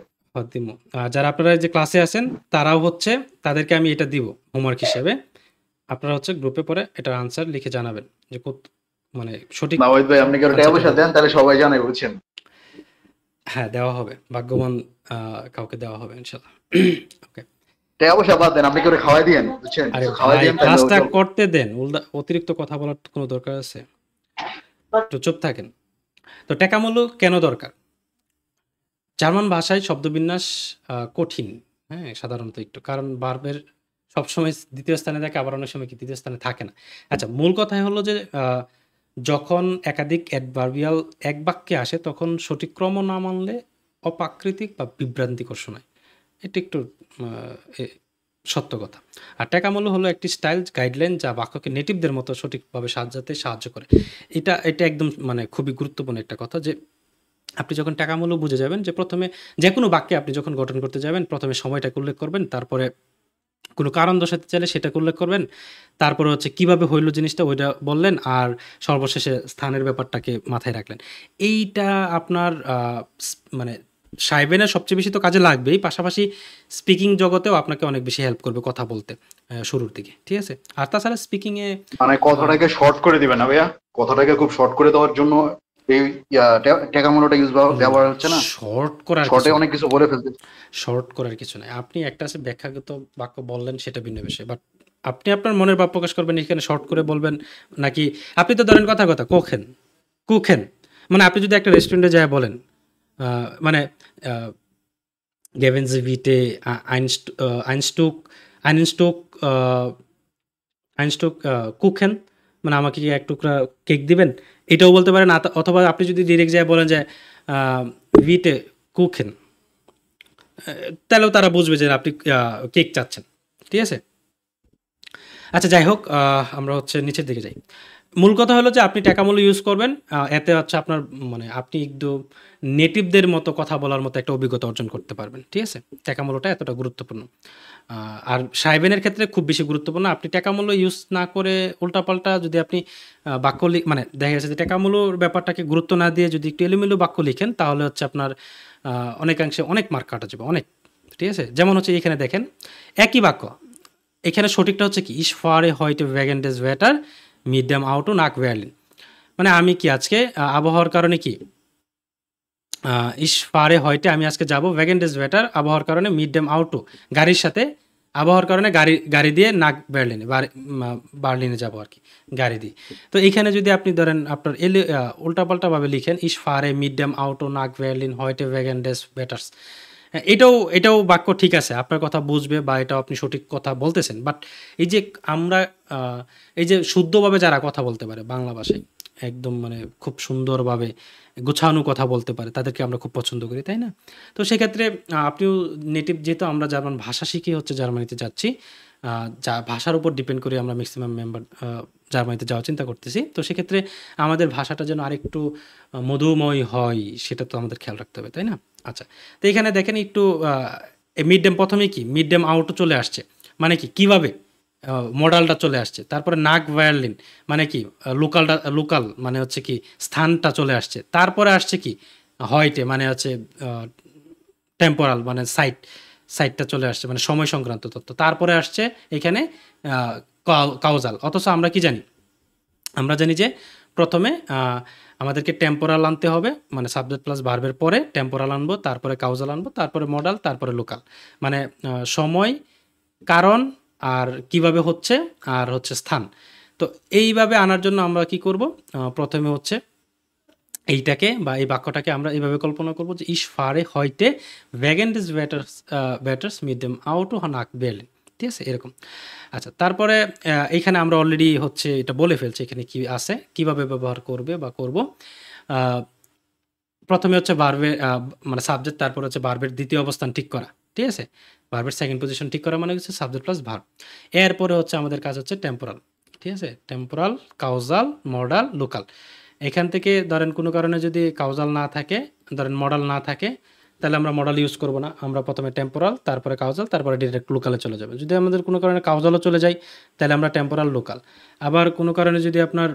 যারা আপনারা যে ক্লাসে আছেন তারাও হচ্ছে তাদেরকে আমি এটা দিব হোমওয়ার্ক হিসেবে। আপনারা হচ্ছে গ্রুপে পরে এটার আনসার লিখে জানাবেন যে মানে সঠিক। না ওয়াইড ভাই আপনি কি টাকা পয়সা দেন তাহলে সবাই জানে, বুঝছেন? হ্যাঁ, দেওয়া হবে, ভাগ্যবান কাউকে দেওয়া হবে ইনশাআল্লাহ। ওকে, টাকা পয়সা বাদ দেন, আপনি করে খাওয়াই দিয়েন, বুঝছেন? আরে খাওয়াই ভাই, দিয়েন ক্লাসটা করতে দেন, অতিরিক্ত কথা বলার কোনো দরকার আছে? একটু চুপ থাকেন। তো টেকামূল্য কেন দরকার? জার্মান ভাষায় শব্দবিন্যাস কঠিন, হ্যাঁ, সাধারণত একটু, কারণ ভার্বের সবসময় দ্বিতীয় স্থানে থাকে, আবার অনেক সময় কি তৃতীয় স্থানে থাকে না। আচ্ছা, মূল কথাই হলো যে যখন একাধিক অ্যাডভার্বিয়াল এক বাক্যে আসে তখন সঠিক ক্রম না মানলে অপ্রাকৃতিক বা বিভ্রান্তিকর শোনায়। এটা একটু সত্য কথা। আর টেকামূল্য হলো একটি স্টাইল গাইডলাইন যা বাক্যকে নেটিভদের মতো সঠিকভাবে সাজাতে সাহায্য করে। এটা একদম মানে খুবই গুরুত্বপূর্ণ একটা কথা, যে আপনি যখন টেকামূল্য বুঝে যাবেন, যে প্রথমে যে কোনো বাক্যে আপনি যখন গঠন করতে যাবেন প্রথমে সময়টাকে উল্লেখ করবেন, তারপরে কোনো কারণ দর্শাতে চাইলে সেটা উল্লেখ করবেন। তারপরে হচ্ছে কিভাবে হইল জিনিসটা ওইটা বললেন। আর সর্বশেষে স্থানের ব্যাপারটাকে মাথায় রাখলেন। এইটা আপনার মানে সাইবেনের সবচেয়ে বেশি তো কাজে লাগবেই, পাশাপাশি স্পিকিং জগতেও আপনাকে অনেক বেশি হেল্প করবে কথা বলতে শুরুর দিকে, ঠিক আছে? আর তাছাড়া স্পিকিংয়ে মানে কথাটাকে শর্ট করে দিবেন না ভাইয়া, কথাটাকে খুব শর্ট করে দেওয়ার জন্য এই টেকামোনোটা ব্যবহার হচ্ছে না, শর্ট করার শর্টে কিছু অনেক কিছু বলে ফেলতে। শর্ট করার কিছু নাই। আপনি একটা আছে ব্যাখ্যাগত বাক্য বললেন, সেটা ভিন্ন বিষয়। বাট আপনি আপনার মনের ভাব প্রকাশ করবেন, এখানে শর্ট করে বলবেন নাকি? আপনি তো ধরেন কথার কথা কোখেন, কুখেন, মানে আপনি যদি একটা রেস্টুরেন্টে যায় বলেন মানে গেভেন জি ভিটে আইনস্টুক আইনস্টুক আইনস্টুক কুখেন, মানে আমাকে কি এক টুকরা কেক দিবেন, এটাও বলতে পারেন। অথবা আপনি যদি ডিরেক্ট যায় বলেন যে ভিটে কুখেন, তাহলেও তারা বুঝবে যে আপনি কেক চাচ্ছেন, ঠিক আছে? আচ্ছা, যাই হোক, আমরা হচ্ছে নিচের দিকে যাই। মূল কথা হলো যে আপনি টাকামূল্য ইউজ করবেন, এতে হচ্ছে আপনার মানে আপনি একদম নেটিভদের মতো কথা বলার মতো একটা অভিজ্ঞতা অর্জন করতে পারবেন, ঠিক আছে? টাকামূল্যটা এতটা গুরুত্বপূর্ণ। আর সাইবেনের ক্ষেত্রে খুব বেশি গুরুত্বপূর্ণ। আপনি টাকামূল্য ইউজ না করে উল্টাপাল্টা যদি আপনি বাক্য মানে দেখা গেছে যে টাকামূল্যর ব্যাপারটাকে গুরুত্ব না দিয়ে যদি একটু এলোমেলো বাক্য লিখেন, তাহলে হচ্ছে আপনার অনেকাংশে অনেক মার্ক কাটা যাবে, অনেক, ঠিক আছে? যেমন হচ্ছে এখানে দেখেন একই বাক্য, এখানে সঠিকটা হচ্ছে কি, ইস ফারে হয়তো ভ্যাগেন্ডেস ভ্যাটার মিডিয়াম আউটো নাক ভ্যালিন। মানে আমি কি আজকে আবহাওয়ার কারণে কি ইস ফারে হয়তো আমি আজকে যাব ভ্যাগেন্ডেস ভ্যাটার আবহাওয়ার কারণে মিডিয়াম আউটো গাড়ির সাথে, আবহাওয়ার কারণে গাড়ি দিয়ে নাক বার্লিনে বার্লিনে যাব আর কি গাড়ি দিয়ে। তো এখানে যদি আপনি ধরেন আপনার উল্টাপাল্টাভাবে লিখেন ইস ফারে মিডিয়াম আউটো নাক বার্লিন হয়তো ভ্যাগেন্ডেস ভ্যাটার্স, এটাও বাক্য ঠিক আছে, আপনার কথা বুঝবে বা এটাও আপনি সঠিক কথা বলতেছেন। বাট এই যে আমরা এই যে শুদ্ধভাবে যারা কথা বলতে পারে বাংলা ভাষায়, একদম মানে খুব সুন্দরভাবে গোছানো কথা বলতে পারে, তাদেরকে আমরা খুব পছন্দ করি, তাই না? তো সেক্ষেত্রে আপনিও নেটিভ, যেহেতু আমরা জার্মান ভাষা শিখে হচ্ছে জার্মানিতে যাচ্ছি, যা ভাষার উপর ডিপেন্ড করে আমরা ম্যাক্সিমাম মেম্বার জার্মানিতে যাওয়ার চিন্তা করতেছি। তো সেক্ষেত্রে আমাদের ভাষাটা যেন আরেকটু মধুময় হয়, সেটা তো আমাদের খেয়াল রাখতে হবে, তাই না? আচ্ছা, তো এখানে দেখেন একটু মিড ডেম, প্রথমে কি মিড ডেম আউটও চলে আসছে, মানে কি কিভাবে মডালটা চলে আসছে। তারপরে নাক ভায়োলিন মানে কি লোকাল মানে হচ্ছে কি স্থানটা চলে আসছে। তারপরে আসছে কি হয়টে মানে হচ্ছে টেম্পোরাল মানে সাইটটা চলে আসছে, মানে সময় সংক্রান্ত তথ্য। তারপরে আসছে এখানে কাউজাল। অথচ আমরা কি জানি, আমরা জানি যে প্রথমে আমাদেরকে টেম্পোরাল আনতে হবে, মানে সাবজেক্ট প্লাস ভার্বের পরে টেম্পোরাল আনবো, তারপরে কাউজাল আনবো, তারপরে মডাল, তারপরে লোকাল, মানে সময়, কারণ, আর কিভাবে হচ্ছে, আর হচ্ছে স্থান। তো এইভাবে আনার জন্য আমরা কি করব, প্রথমে হচ্ছে এইটাকে বা এই বাক্যটাকে আমরা এইভাবে কল্পনা করব যে ইস ফারে হয়তে ভ্যাগেন্ডেস ব্যাটার্স মিডিয়াম আউটো হানাক বেলেন, ঠিক আছে? এরকম। আচ্ছা, তারপরে এখানে আমরা অলরেডি হচ্ছে এটা বলে ফেলছি এখানে কি আছে, কিভাবে ব্যবহার করবে বা করব। প্রথমে হচ্ছে ভার্বের মানে সাবজেক্ট, তারপর হচ্ছে ভার্বের দ্বিতীয় অবস্থান ঠিক করা, ঠিক আছে? ভার্বের সেকেন্ড পজিশন ঠিক করা মানে হচ্ছে সাবজেক্ট প্লাস ভার্ব। এরপরে হচ্ছে আমাদের কাজ হচ্ছে টেম্পোরাল, ঠিক আছে? টেম্পোরাল, কাউজাল, মডাল, লোকাল। এখান থেকে ধরেন কোনো কারণে যদি কাউজাল না থাকে, ধরেন মডাল না থাকে, তাহলে আমরা মডাল ইউজ করব না। আমরা প্রথমে টেম্পোরাল, তারপরে কাউজাল, তারপরে ডিরেক্ট লোকালে চলে যাবে। যদি আমাদের কোনো কারণে কাউজালও চলে যায়, তাহলে আমরা টেম্পোরাল, লোকাল। আবার কোনো কারণে যদি আপনার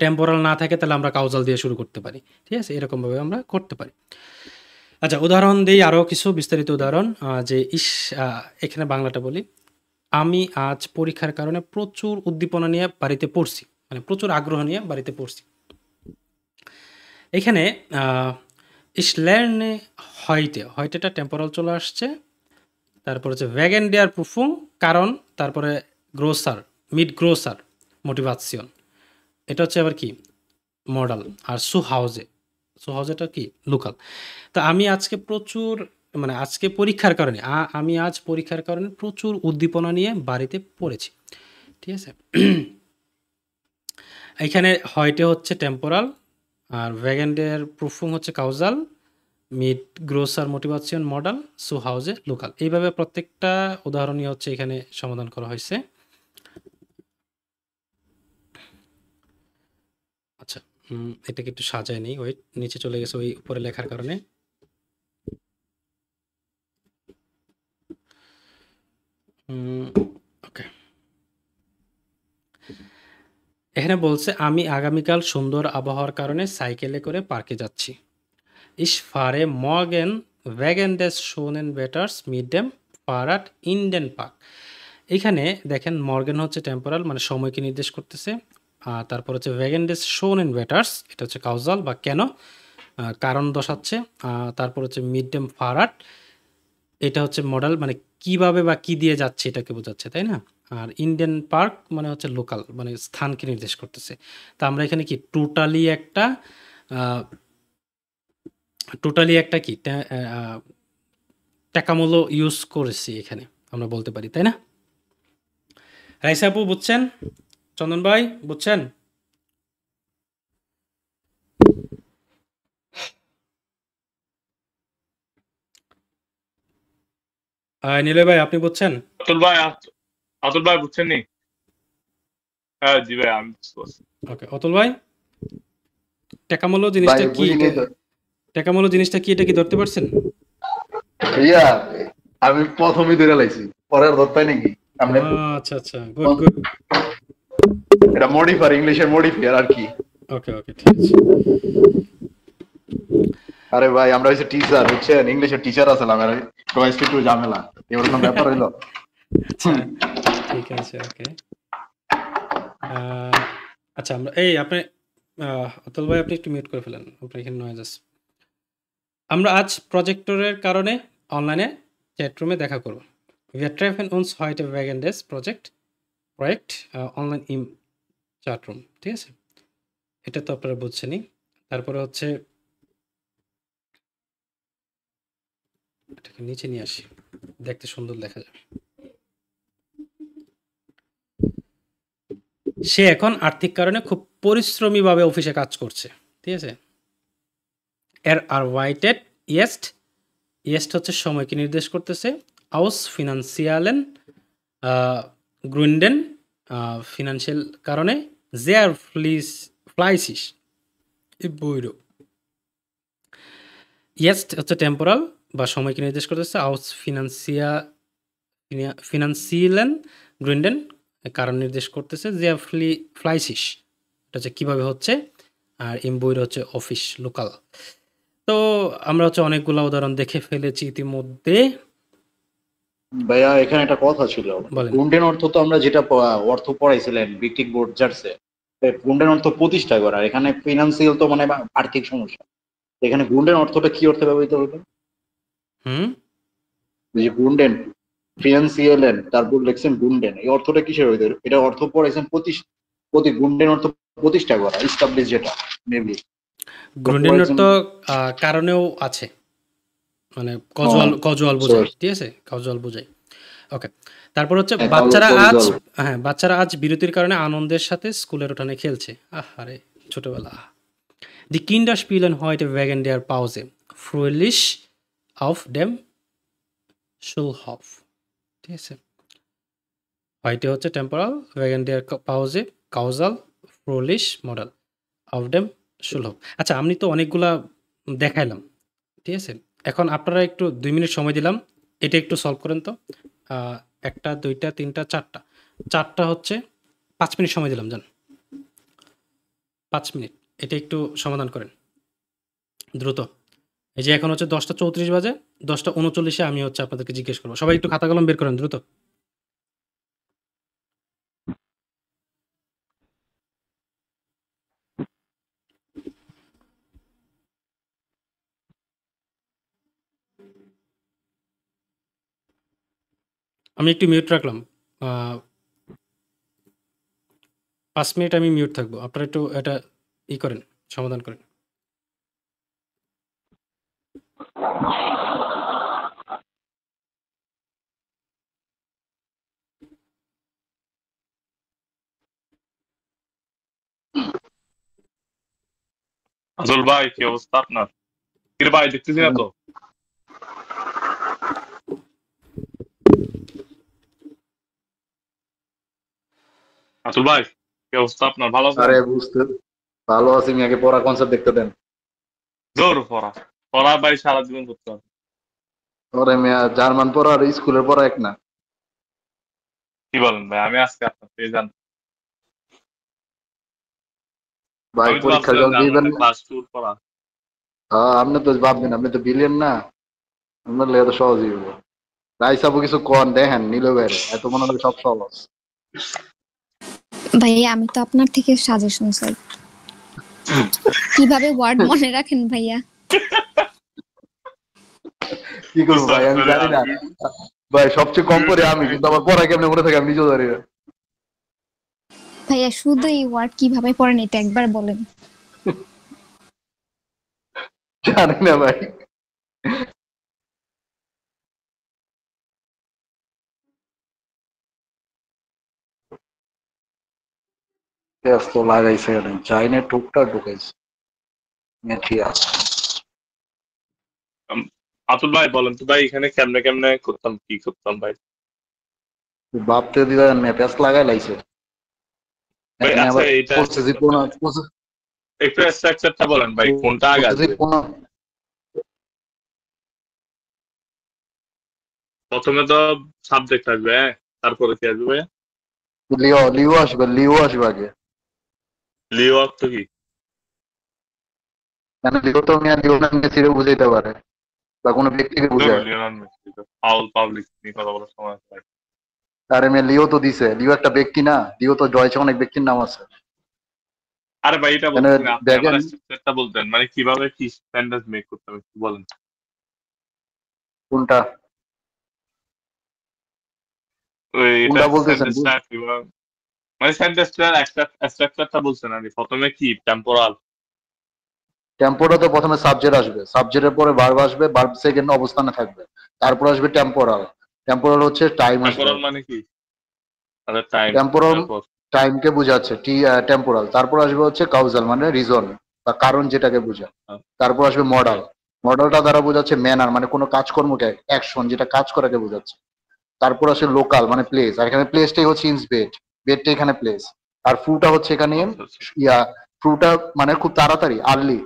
টেম্পোরাল না থাকে, তাহলে আমরা কাউজাল দিয়ে শুরু করতে পারি, ঠিক আছে? এরকমভাবে আমরা করতে পারি। আচ্ছা, উদাহরণ দিই, আরও কিছু বিস্তারিত উদাহরণ। যে এখানে বাংলাটা বলি, আমি আজ পরীক্ষার কারণে প্রচুর উদ্দীপনা নিয়ে বাড়িতে পড়ছি, মানে প্রচুর আগ্রহ নিয়ে বাড়িতে পড়ছি। এখানে ইসল্যান্ডে হয়টেটা টেম্পোরাল চলে আসছে, তারপর হচ্ছে ভ্যাগেন ডেয়ার প্রুফুং কারণ, তারপরে গ্রোসার, মিড গ্রোসার মোটিভেশন, এটা হচ্ছে আবার কি মডাল। আর সুহাউজেটা কি লোকাল। তো আমি আজকে প্রচুর, মানে আজকে পরীক্ষার কারণে আমি আজ পরীক্ষার কারণে প্রচুর উদ্দীপনা নিয়ে বাড়িতে পড়েছি, ঠিক আছে? এখানে হয়টে হচ্ছে টেম্পোরাল, আর ভ্যাগেন্ডের প্রুফুং হচ্ছে কাউজাল, মিড গ্রোসার মোটিভেশন মডাল, সুহাউজে লোকাল। এইভাবে প্রত্যেকটা উদাহরণই হচ্ছে এখানে সমাধান করা হয়েছে। আচ্ছা, এটাকে একটু সাজায় নেই, ওই নিচে চলে গেছে ওই উপরে লেখার কারণে। ওকে, এখানে বলছে আমি আগামীকাল সুন্দর আবহাওয়ার কারণে সাইকেলে করে পার্কে যাচ্ছি। Ich fahre morgen wegen des schönen Wetters mit dem Fahrrad in den Park. এখানে দেখেন মর্গেন হচ্ছে টেম্পোরাল, মানে সময়কে নির্দেশ করতেছে। তারপর হচ্ছে wegen des schönen Wetters, এটা হচ্ছে কাউজাল বা কেন, কারণ দর্শাচ্ছে। তারপর হচ্ছে mit dem Fahrrad, এটা হচ্ছে মডেল, মানে কিভাবে বা কি দিয়ে যাচ্ছে এটাকে বোঝাচ্ছে, তাই না? আর ইন্ডিয়ান পার্ক মানে হচ্ছে লোকাল, মানে স্থানকে নির্দেশ করতেছে। তা আমরা এখানে কি টোটালি একটা কি টাকামূল্য ইউজ করেছি এখানে, আমরা বলতে পারি, তাই না? রাইসা আপু বুঝছেন? চন্দন ভাই বুঝছেন? নিলয় ভাই আপনি বুঝছেন? আতুল ভাই বুঝছেন নি? হ্যাঁ জি ভাই আমি বুঝতে পারছি। ওকে, অতুল ভাই টাকামূল্য জিনিসটা ভাই কি? বুঝিনি তো। টাকামূল্য জিনিসটা কি, এটা কি ধরতে পারছেন? ইয়া, আমি প্রথমেই ধরে লাইছি, পরে আর ধরতে হয় নাকি? আমরা আচ্ছা আচ্ছা, গুড গুড। এটা মডিফায়ার, ইংলিশের মডিফায়ার আর কি। ওকে ওকে, ঠিক আছে। আরে ভাই আমরা হচ্ছে টিচার, বুঝছেন, ইংলিশের টিচার আছিলাম, আর সবাই একটু ঝামেলা, এরকম ব্যাপার হইলো। আচ্ছা ঠিক আছে, ওকে। আচ্ছা আমরা আপনি অতুল ভাই আপনি একটু মিউট করে ফেলেন, আপনার এখানে নয়েজ আছে। আমরা আজ প্রজেক্টরের কারণে অনলাইনে চ্যাটরুমে দেখা করব। Wir treffen uns heute wegen des Projekt online im Chatroom, ঠিক আছে? এটা তো আপনারা বুঝছেনই। তারপরে হচ্ছে এটাকে নিচে নিয়ে আসি, দেখতে সুন্দর দেখা যাবে। সে এখন আর্থিক কারণে খুব পরিশ্রমীভাবে অফিসে কাজ করছে, ঠিক আছে? arbeitet jetzt হচ্ছে সময়কে নির্দেশ করতেছে। aus finanziellen Gründen, ফিনান্সিয়াল কারণে, sehr fleißig এই বইরো। jetzt হচ্ছে টেম্পোরাল বা সময়কে নির্দেশ করতেছে। aus finanziellen Gründen কারণ নির্দেশ করতেছে। sehr fleißig এটা হচ্ছে কিভাবে হচ্ছে, আর im বইরো হচ্ছে অফিস লোকাল। তো আমরা হচ্ছে অনেকগুলো উদাহরণ দেখে ফেলেছি ইতিমধ্যে। ভাইয়া এখানে একটা কথা ছিল, বলেন। গুন্ডেন অর্থ তো আমরা যেটা অর্থ পড়াইছিলেন বিকটিক বোর্ড জার্সে, গুন্ডেন অর্থ প্রতিষ্ঠা করা, এখানে ফিনান্সিয়াল তো মানে আর্থিক সমস্যা, এখানে গুন্ডেন অর্থটা কি অর্থে ব্যবহৃত হবে? যে গুন্ডেন ফিনান্সিয়াল, তারপর লিখছেন গুন্ডেন, এই অর্থটা কিসের হইতে? এটা অর্থ পড়াইছেন প্রতি গুন্ডেন অর্থ প্রতিষ্ঠা করা, ইস্টাবলিশ, যেটা মেবি গ্রুন্ডেন অর্থ কারণেও আছে, মানে কজুয়াল বোঝায়, ঠিক আছে? কজুয়াল বোঝায়। ওকে, তারপর হচ্ছে বাচ্চারা আজ বিরতির কারণে আনন্দের সাথে স্কুলের উঠানে খেলছে। আরে ছোটবেলা। Die Kinder spielen heute wegen der Pause fröhlich auf dem Schulhof, ঠিক আছে? heute হচ্ছে temporal, wegen der Pause কাউজাল, fröhlich model, auf dem Schulhof। আচ্ছা আমি তো অনেকগুলা দেখাইলাম, ঠিক আছে? এখন আপনারা একটু 2 মিনিট সময় দিলাম, এটা একটু সলভ করেন তো। 1টা 2টা 3টা 4টা হচ্ছে 5 মিনিট সময় দিলাম, যান 5 মিনিট, এটা একটু সমাধান করেন দ্রুত। এই যে এখন হচ্ছে 10টা 34 বাজে, 10টা 39-এ আমি হচ্ছে আপনাদেরকে জিজ্ঞেস করবো। সবাই একটু খাতা কলম বের করেন দ্রুত। আমি একটু মিউট রাখলাম, 5 মিনিট আমি মিউট থাকবো, আপনারা একটু এটা করেন, সমাধান করেন। আতুল ভাই কি অবস্থা আপনার? কি রে ভাই দেখতেছি না তো? আতুল ভাই কি অবস্থা আপনার? ভালো আছেন? আরে বুঝতে ভালো আছি, আমি আগে পড়া কনসেপ্ট দেখতে দেন। জোর পড়া ভাই সারা জীবন করতে হবে। ওরে মিয়া, জার্মান পড়া আর স্কুলের পড়া এক না। কি বলেন ভাই? আমি আজকে আপনার থেকে জানতে ভাই আমি তো পরীক্ষার ভাবছিলাম জল যে দিবেন আপনার না? ক্লাস টুর পড়া। হ্যাঁ, আপনি তো ভাববেন, আপনি তো বিলিয়ন না, আপনার লেগে তো সহজই হইব। রাইসাবু কিছু কন দেখেন নিল বাইরে, এত মনে হয় সব সহজ। ভাইয়া আমি তো আপনার থেকে সাজেশন চাই, কিভাবে ওয়ার্ড মনে রাখেন ভাইয়া। কি করবো ভাই, আমি জানি না ভাই, সবচেয়ে কম করে আমি, কিন্তু আমার পড়া কেমনে মনে থাকে আমি নিজেও জানি না। ভাইয়া শুধু এই ওয়ার্ড কিভাবে পড়েন এটা একবার বলেন। জানি না ভাই। ব্যস্ত লাগাইছে, চাইনে টুকটা ঢুকাইছে মেথিয়া। আতুল ভাই বলেন তো ভাই, এখানে কেমনে কেমনে করতাম, কি করতাম ভাই? ভাবতে দিবেন মেপেস লাগাই লাইছে ভাই এখানে আচ্ছা, আবার। এটা পসেসিভ একটু স্ট্রাকচারটা বলেন ভাই, কোনটা আগে আসবে? প্রথমে তো সাবজেক্ট আসবে, হ্যাঁ, তারপরে কি আসবে ভাইয়া? লিও আসবে আগে। লিও অর্থ কি? মানে লিও তো লিওনাল মেসিরে বুঝাইতে পারে, বা কোনো ব্যক্তিকে বুঝায়। লিওনাল মেসি তো ফাউল পাবলিক নিয়ে কথা বলার সময় আছে ভাই। আরে মেয়ে লিও তো দিছে, লিও একটা ব্যক্তি না, লিও তো জয়ছে অনেক ব্যক্তির নাম আছে। আরে ভাই এটা মানে বলতেছি না, আপনি আমার দেখেন স্ট্রাকচারটা বলতেন, মানে কিভাবে কি সেন্টেন্স মেক করতে হবে একটু বলেন। কোনটা ওই এটা কোনটা বলতেছেন? সেন্টেন্সটা কিভাবে, মানে সেন্টেন্সটার স্ট্রাকচারটা বলছেন আর কি। প্রথমে কি টেম্পোরাল, টেম্পোরাতে প্রথমে সাবজেক্ট আসবে, সাবজেক্টের পরে ভার্ব আসবে, ভার্ব সেকেন্ড অবস্থানে থাকবে, তারপর আসবে টেম্পোরাল। টেম্পোরাল হচ্ছে টাইম আসবে। টেম্পোরাল মানে কি? আচ্ছা টাইম, টেম্পোরাল তারপর টাইমকে বোঝাচ্ছে টেম্পোরাল। তারপর আসবে হচ্ছে কাউজাল মানে রিজন বা কারণ, যেটাকে বোঝায়। তারপর আসবে মডাল। মডালটা দ্বারা বোঝাচ্ছে ম্যানার মানে কোনো কাজকর্মকে, অ্যাকশন যেটা কাজ করাকে বোঝাচ্ছে। তারপর আসে লোকাল মানে প্লেস, আর এখানে প্লেসটাই হচ্ছে ইনস বেড, বেডটা এখানে প্লেস। আর ফ্রুটা হচ্ছে এখানে আচ্ছা আচ্ছা ইয়া, ফ্রুটা মানে খুব তাড়াতাড়ি, আর্লি,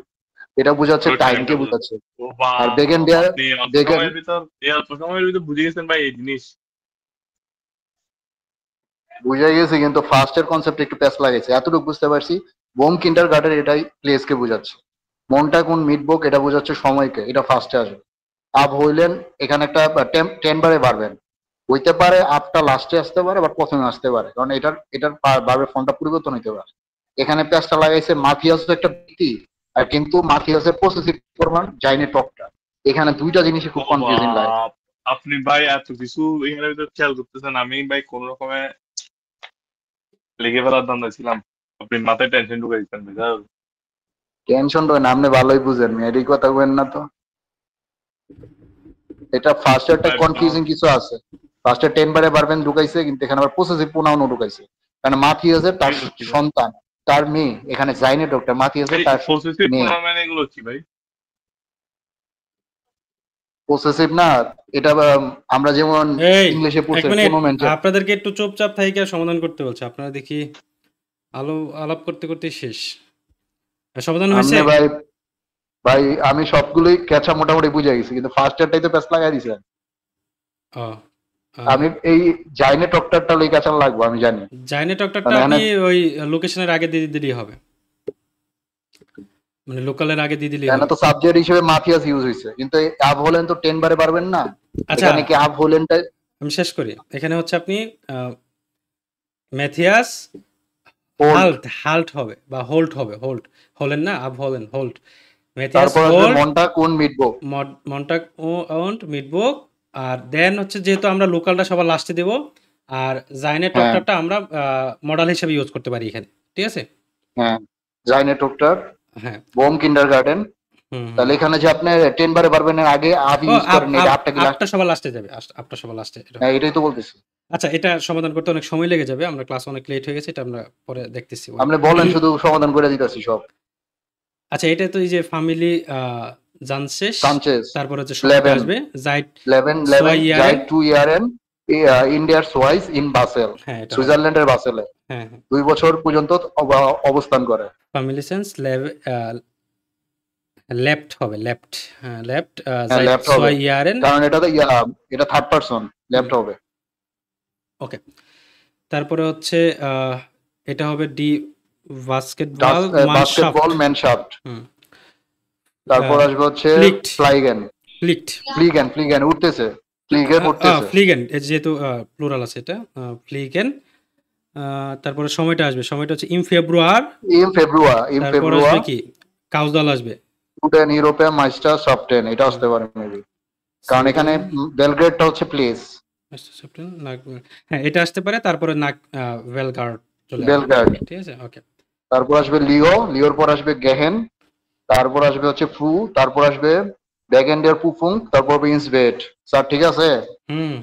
এটা বোঝাচ্ছে ওই টাইমকে টাইমটা বলুন। বোঝাচ্ছে। ও আর বাবা, বেগেন দেয়ার, আপনি অল্প বেগেন সময়ের ভিতর, এই অল্প সময়ের ভিতর বুঝে গেছেন ভাই এই জিনিস। বুঝাই গেছে, কিন্তু ফার্স্টের কনসেপ্ট একটু প্যাচ লাগাইছে, এতটুকু বুঝতে পারছি। বোম কিন্ডার গার্ডেন এটাই প্লেসকে বোঝাচ্ছে। মনটা কোন মিটবুক এটা বোঝাচ্ছে সময়কে, এটা ফার্স্টে আসবে। আপ হইলেন, এখানে একটা 10 বারে বাড়বেন, হইতে পারে আপটা লাস্টে আসতে পারে বা প্রথমে আসতে পারে, কারণ এটার বারবার ফর্মটা পরিবর্তন হইতে পারে। এখানে প্যাচটা লাগাইছে মাথিয়াস একটা ব্যক্তি, আর কিন্তু মাথিয়াসের পসেসিভ ফর্ম জাইনে টকটা। এখানে দুইটা জিনিসই ও খুব কনফিউজিং লাগে। বাপ, আপনি ভাই এত কিছু এখানে ভিতর খেয়াল করতেছেন, আমি ভাই কোন রকমে লিখে ফেলার ধান্দা ছিলাম, আপনি মাথায় টেনশন ঢুকে দিচ্ছেন বুঝাল। টেনশন রয় না, আপনি ভালোই বুঝেন, মেয়েরই কথা বলেন না তো। এটা ফার্স্টে একটা ভাই কনফিউজিং কিছু আছে। ফার্স্টে 10 বারে বারবেন ঢুকাইছে, কিন্তু এখানে আবার পসেসিভ প্রোনাউন ঢুকাইছে। কারণ মাথিয়াসের তার এগুলো কি ভাই? সন্তান, তার মেয়ে, এখানে জাইনে ডক্টর মাথিয়াসের এই তার পসেসিভ মেয়ে। প্রোনাউন মানে এগুলো কি ভাই? পসেসিভ না, এটা আমরা যেমন এই ইংলিশে এক পড়ছে মিনিট, প্রোনোমেন। আপনাদেরকে একটু চুপচাপ থাইকা সমাধান করতে বলছে। আপনারা দেখি আলাপ করতে করতে শেষ। সমাধান হয়েছে? আমনে ভাই, ভাই আমি সবগুলোই ক্যাচা মোটামুটি বুঝে গেছি, কিন্তু ফার্স্ট ইয়ারটাই তো প্যাচ লাগাই দিছে। ও, আমি এই জাইনে ডক্টরটা লই ক্যাচা লাগবো আমি জানি। জাইনে টকটাকটা কারণ আপনি এখানে ওই লোকেশনের আগে দিয়ে দিলেই হবে, মানে লোকালের আগে দিয়ে দিলেই এখানে হবে। তো সাবজেক্ট হিসেবে মাথিয়াস ইউজ হয়েছে, কিন্তু এই আপ হলেন তো 10 বারে পারবেন না। আচ্ছা, এখানে কি আপ হলেনটা আমি শেষ করি। এখানে হচ্ছে আপনি ম্যাথিয়াস হোল্ড, হাল্ট হবে বা হোল্ট হবে, হোল্ট হলেন না, আপ হলেন, হোল্ট। ম্যাথিয়াস তারপর আসবে হোল্ট মনটা কোন মিটবো। মন্টাক ওন্ট মিটবুক। আর দেন হচ্ছে যেহেতু আমরা লোকালটা সবার লাস্টে দেব, আর জাইনের হ্যাঁ টকটাকটা আমরা মডেল হিসেবে ইউজ করতে পারি এখানে, ঠিক আছে? হ্যাঁ, জাইনে ডক্টর হ্যাঁ। বোম কিন্ডার গার্ডেন। হুম হুম। তাহলে এখানে যে আপনি 10 বারে পারবেন এর আগে আপ ও ইউজ করেন, এটা আপটা কি আপটা সবার লাস্টে যাবে, আপটা সবার লাস্টে। হ্যাঁ এটাই তো বলতেছি। আচ্ছা, এটা সমাধান করতে অনেক সময় লেগে যাবে, আমরা ক্লাস অনেক লেট হয়ে গেছে, এটা আমরা পরে দেখতেছি। আপনি বলেন, শুধু সমাধান করে দিতেছি সব। আচ্ছা, এটা তো এই যে ফ্যামিলি জানশেষ, সানচেজ তারপর হচ্ছে শব্দ 11 আসবে জাইট 11 সোয়াইয়ারেন। জাইট 2 ইয়ারেন ইন্ডিয়ার সোয়াইস ইন বাসেল, হ্যাঁ এটা হবে। সুইজারল্যান্ডের বাসেলে হ্যাঁ হ্যাঁ, 2 বছর পর্যন্ত অবস্থান করে। ফ্যামিলি সেন্স লেফট হবে, লেফট। হ্যাঁ লেফট হ্যাঁ লেফট হবে, সোয়াইয়ারেন। কারণ এটা তো এটা থার্ড পারসন, লেফট হবে। ওকে, তারপরে হচ্ছে এটা হবে ডি বাস্কেটবল মানশাফট। বাস্কেটবল ম্যানশাফট। হুম। তারপর আসবে হচ্ছে ফ্লিক্ট ফ্লাইগেন। ফ্লিক্ট ফ্লিগেন উঠতেছে, ফ্লিগেন উঠতেছে। ফ্লিগেন যেহেতু প্লুরাল আছে এটা ফ্লিগেন। তারপরে সময়টা আসবে, সময়টা হচ্ছে ইম ফেব্রুয়ার। ইম তারপর ফেব্রুয়ার আসবে কি কাউজদাল আসবে। টুডেন ইউরোপিয়ান মাস্টার সফটেন, এটা আসতে পারে মেবি, কারণ এখানে বেলগ্রেডটা হচ্ছে প্লেস। হ্যাঁ এটা আসতে পারে। তারপরে নাক ভেলগার্ড চলে আসবে, বেলগ্রেড। ঠিক আছে ওকে। তারপর আসবে লিওর পর আসবে গেহেন, তারপর আসবে হচ্ছে ফ্রু, তারপর আসবে ব্যাগেন্ডিয়ার পুফুং, তারপর হবে ইন্সবেট। স্যার ঠিক আছে?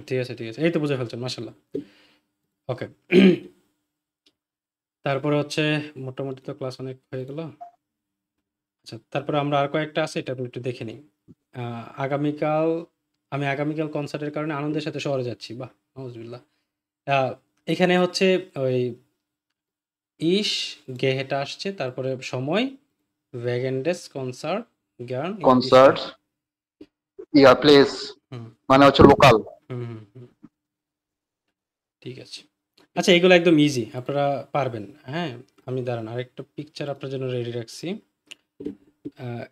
ঠিক আছে ঠিক আছে, এই তো বুঝে ফেলছেন মাশাল্লাহ। ওকে। তারপরে হচ্ছে মোটামুটি তো ক্লাস অনেক হয়ে গেল। আচ্ছা তারপরে আমরা আর কয়েকটা আছে, এটা আপনি একটু দেখে নিই। আগামীকাল আমি আগামীকাল কনসার্টের কারণে আনন্দের সাথে শহরে যাচ্ছি। বাহ নাউজুবিল্লাহ। এখানে হচ্ছে ওই ইশ গেহেটা আসছে, তারপরে সময় ভ্যাগেন্ডেস কনসার্ট গান কনসার্ট প্লেস হুম মানে হচ্ছে লোকাল। হুম হুম হুম, ঠিক আছে। আচ্ছা এগুলো একদম ইজি, আপনারা পারবেন। হ্যাঁ আমি দাঁড়ান আরেকটা পিকচার আপনার জন্য রেডি রাখছি।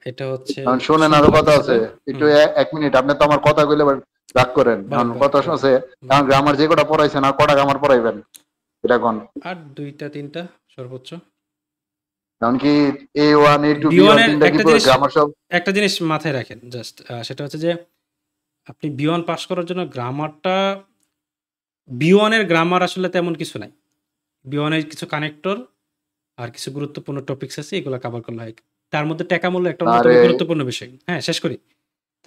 এটা হচ্ছে শোনেন, আরো কথা আছে একটু, হুম, 1 মিনিট। আপনি তো আমার কথা কইলে আবার রাগ করেন, বলেন কারণ বলেন কথা শুনছে, কারণ গ্রামার যে কটা পড়াইছেন আর কটা গ্রামার পড়াইবেন এটা কোন? আর 2টা 3টা সর্বোচ্চ। কারণ কি A1 A2 B1 B1 এর তিনটা কি গ্রামার সব? একটা জিনিস মাথায় রাখেন জাস্ট, সেটা হচ্ছে যে আপনি B1 পাস করার জন্য গ্রামারটা, B1 এর গ্রামার আসলে তেমন কিছু নাই। B1 এর কিছু কানেক্টর আর কিছু গুরুত্বপূর্ণ টপিকস আছে, এগুলো কভার করলে হয়। তার মধ্যে টেকামূল্য একটা অন্যতম আরে গুরুত্বপূর্ণ বিষয়। হ্যাঁ শেষ করি।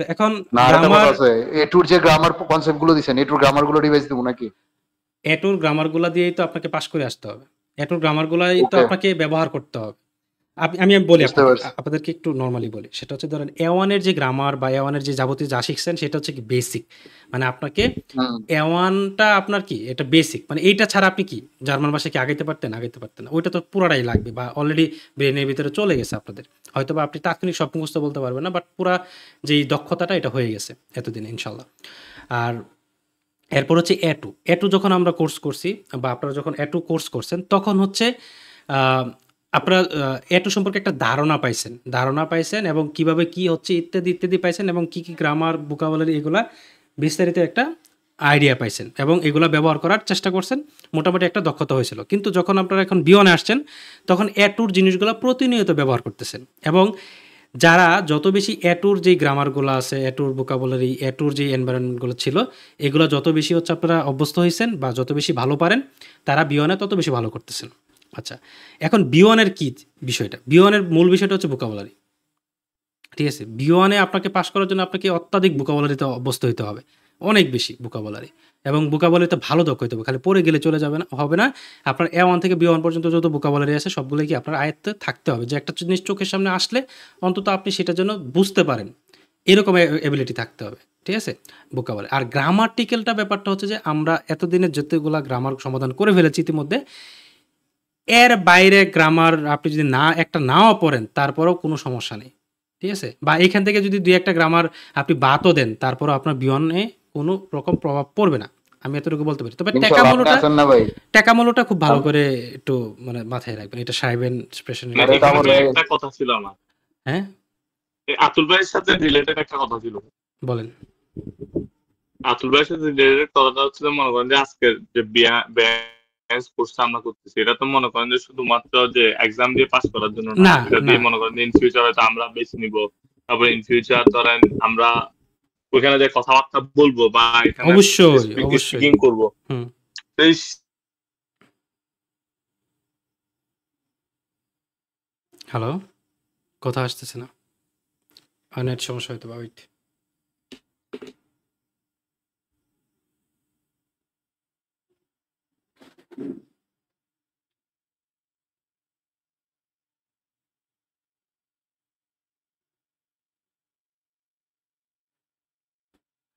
তো এখন না, আরেকটা কথা গ্রামার, আছে, A2 যে গ্রামার কনসেপ্ট গুলো দিছেন, A2 গ্রামার গুলো রিভাইজ দেবো নাকি? এটুর গ্রামারগুলা দিয়েই তো আপনাকে পাস করে আসতে হবে। এটুর গ্রামারগুলাই তো ওকে, আপনাকে ব্যবহার করতে হবে। আমি বলি বুঝতে আপনাকে, পারছি। আপনাদেরকে একটু নরমালি বলি। সেটা হচ্ছে ধরেন A1 এর যে গ্রামার বা A1 এর যে যাবতীয় যা শিখছেন সেটা হচ্ছে কি বেসিক। মানে আপনাকে হুম, A1 টা আপনার কি এটা বেসিক। মানে এইটা ছাড়া আপনি কি জার্মান ভাষা কি আগাইতে পারতেন? আগাইতে পারতেন না। ওইটা তো পুরাটাই লাগবে বা অলরেডি ব্রেইনের ভিতরে চলে গেছে আপনাদের। হয়তোবা আপনি তাৎক্ষণিক সব মুখস্থ বলতে পারবেন না, বাট পুরা যেই দক্ষতাটা এটা হয়ে গেছে এতদিনে ইনশাল্লাহ। আর এরপর হচ্ছে A2। A2 যখন আমরা কোর্স করছি বা আপনারা যখন A2 কোর্স করছেন তখন হচ্ছে আহ, আপনারা A2 সম্পর্কে একটা ধারণা পাইছেন এবং কিভাবে কি হচ্ছে ইত্যাদি ইত্যাদি পাইছেন, এবং কি কি গ্রামার ভোকাবুলারি এগুলা বিস্তারিত একটা আইডিয়া পাইছেন এবং এগুলা ব্যবহার করার চেষ্টা করছেন। মোটামুটি একটা দক্ষতা হয়েছিল। কিন্তু যখন আপনারা এখন B1 আসছেন তখন A2 জিনিসগুলো প্রতিনিয়ত ব্যবহার করতেছেন, এবং যারা যত বেশি এটুর যেই গ্রামারগুলো আছে, এটুর ভোকাবুলারি, এটুর যে এনভায়রনমেন্টগুলো ছিল, এগুলো যত বেশি হচ্ছে আপনারা অভ্যস্ত হয়েছেন বা যত বেশি ভালো পারেন, তারা B1 তত বেশি ভালো করতেছেন। আচ্ছা এখন B1 এর কি বিষয়টা? B1 এর মূল বিষয়টা হচ্ছে ভোকাবুলারি। ঠিক আছে, B1 আপনাকে পাস করার জন্য আপনাকে অত্যাধিক ভোকাবুলারিতে অভ্যস্ত হইতে হবে, অনেক বেশি ভোকাবুলারি, এবং ভোকাবুলারিতে ভালো দক্ষ হইতে হবে। খালি পড়ে গেলে চলে যাবে না, হবে না। আপনার A1 থেকে B1 পর্যন্ত যত ভোকাবুলারি আছে সবগুলোই কি আপনার আয়ত্তে থাকতে হবে, যে একটা জিনিস চোখের সামনে আসলে অন্তত আপনি সেটার জন্য বুঝতে পারেন, এরকম এবিলিটি থাকতে হবে। ঠিক আছে, ভোকাবুলারি। আর গ্রামাটিক্যালটা ব্যাপারটা হচ্ছে যে আমরা এতদিনে যতগুলা গ্রামার সমাধান করে ফেলেছি ইতিমধ্যে, এর বাইরে গ্রামার আপনি যদি নাও পড়েন তারপরেও কোনো সমস্যা নেই। ঠিক আছে, বা এখান থেকে যদি দুই একটা গ্রামার আপনি বাদও দেন তারপরও আপনার বিয়নে কোনো রকম প্রভাব পড়বে না, আমি এতটুকু বলতে পারি। তবে ইনশাল্লাহ। আপনি আছেন না ভাই? ট্যাকামূলটা খুব ভালো করে একটু মানে মাথায় রাখবেন, এটা সাইবেন স্পেশাল। না, আরে এখানে আমার তো ভাই, একটা কথা ছিল আমার, হ্যাঁ এই আতুল ভাইয়ের সাথে রিলেটেড একটা কথা ছিল। বলেন। আতুল ভাইয়ের সাথে রিলেটেড কথাটা হচ্ছে যে, মনে করেন যে আজকের যে ব্যাচ কোর্সটা আমরা করতেছি, এটা তো মনে করেন যে শুধুমাত্র যে এক্সাম দিয়ে পাস করার জন্য না, না এটা না দিয়ে মনে করেন যে ইন ফিউচার হয়তো আমরা বেছে নিব, তারপর ইন ফিউচার ধরেন আমরা ওখানে যে কথাবার্তা বলবো বা এখানে অবশ্যই অবশ্যই। স্পিকিং করবো, হুম। তো এই হ্যালো, কথা আসতেছে না, নেট সমস্যা হয়তো বা, ওয়েট।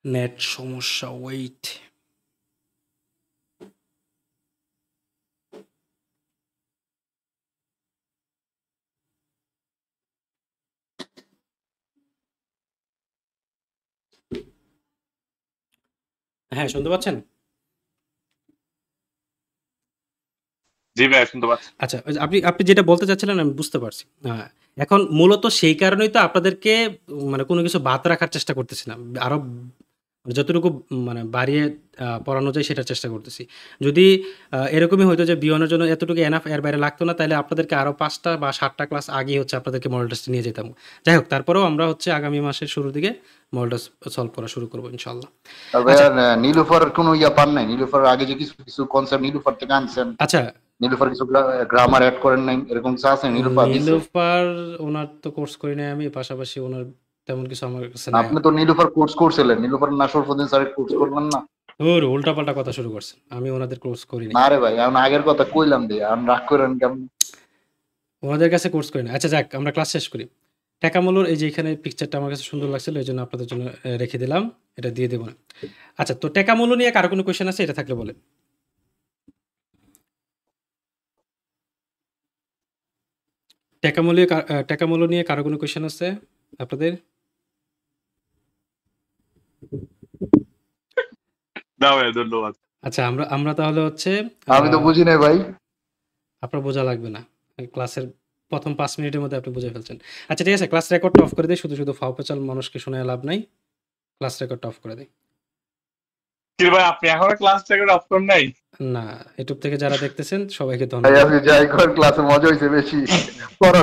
নেট সমস্যা, ওয়েট। হ্যাঁ শুনতে পাচ্ছেন? জি ভাইয়া শুনতে পাচ্ছি। আচ্ছা, ওই যে আপনি আপনি যেটা বলতে চাচ্ছিলেন আমি বুঝতে পারছি। এখন মূলত সেই কারণেই তো আপনাদেরকে মানে কোনো কিছু বাদ রাখার চেষ্টা করতেছি না। আরো যতটুকু মানে বাড়িয়ে পড়ানো যায় সেটার চেষ্টা করতেছি। যদি এরকমই হইতো যে B1 এর জন্য এতটুকু এনাফ, এর বাইরে লাগতো না, তাইলে আপনাদেরকে আরো ৫ টা বা ৭ টা ক্লাস আগেই হচ্ছে আপনাদেরকে মডেল টেস্টে নিয়ে যেতাম। যাই হোক, তারপরেও আমরা হচ্ছে আগামী মাসের শুরুর দিকে মডেল টেস্ট সলভ করা শুরু করব ইনশাআল্লাহ। আর আচ্ছা, ভাইয়া নীলুফার কোনো ইয়া পান নাই? নীলুফার আগে যে কিছু কিছু কনসেপ্ট নীলুফার থেকে আনছেন, আচ্ছা, নীলুফার কিছু গ্রামার অ্যাড করেন নাই, এরকম কিছু আছে? নীলুফার দিছে? নীলুফার ওনার তো কোর্স করি নাই আমি। পাশাপাশি ওনার তেমন কিছু আমার কাছে নাই। আপনি তো নীলুফার কোর্স করছিলেন, নীলুফার না শরফুদ্দিন স্যারের কোর্স করলেন না? ধুর, উল্টাপাল্টা কথা শুরু করছেন। আমি ওনাদের কোর্স করি নাই। না রে ভাই, এখন আগের কথা কইলাম দিয়ে আমি রাগ করেন কেমন? ওনাদের কাছে কোর্স করি না। আচ্ছা যাক, আমরা ক্লাস শেষ করি। টেকামোলোর এই যে এখানে পিকচারটা আমার কাছে সুন্দর লাগছিল, এই জন্য আপনাদের জন্য রেখে দিলাম। এটা দিয়ে দেবো না। আচ্ছা, তো টেকামোলো নিয়ে কারো কোনো কোয়েশ্চেন আছে? এটা থাকলে বলেন। টেকামোলো নিয়ে কারো কোনো কোয়েশ্চেন আছে আপনাদের? না ভাইয়া ধন্যবাদ। আচ্ছা, আমরা আমরা তাহলে হচ্ছে আমি তো বুঝি নাই ভাই। আপনার বোঝা লাগবে না। ক্লাসের প্রথম ৫ মিনিটের মধ্যে আপনি বুঝে ফেলছেন। আচ্ছা ঠিক আছে, ক্লাস রেকর্ডটা অফ করে দেই। শুধু শুধু ফাও পেঁচাল মানুষকে শোনায় লাভ নাই। ক্লাস রেকর্ডটা অফ করে দেই। কি ভাই আপনি এখনো ক্লাস থেকে অফ করেন নাই? না, ইউটিউব থেকে যারা দেখতেছেন সবাইকে ভাই ধন্যবাদ। আজকে যাই কর ক্লাসে মজা হয়েছে বেশি। পড়া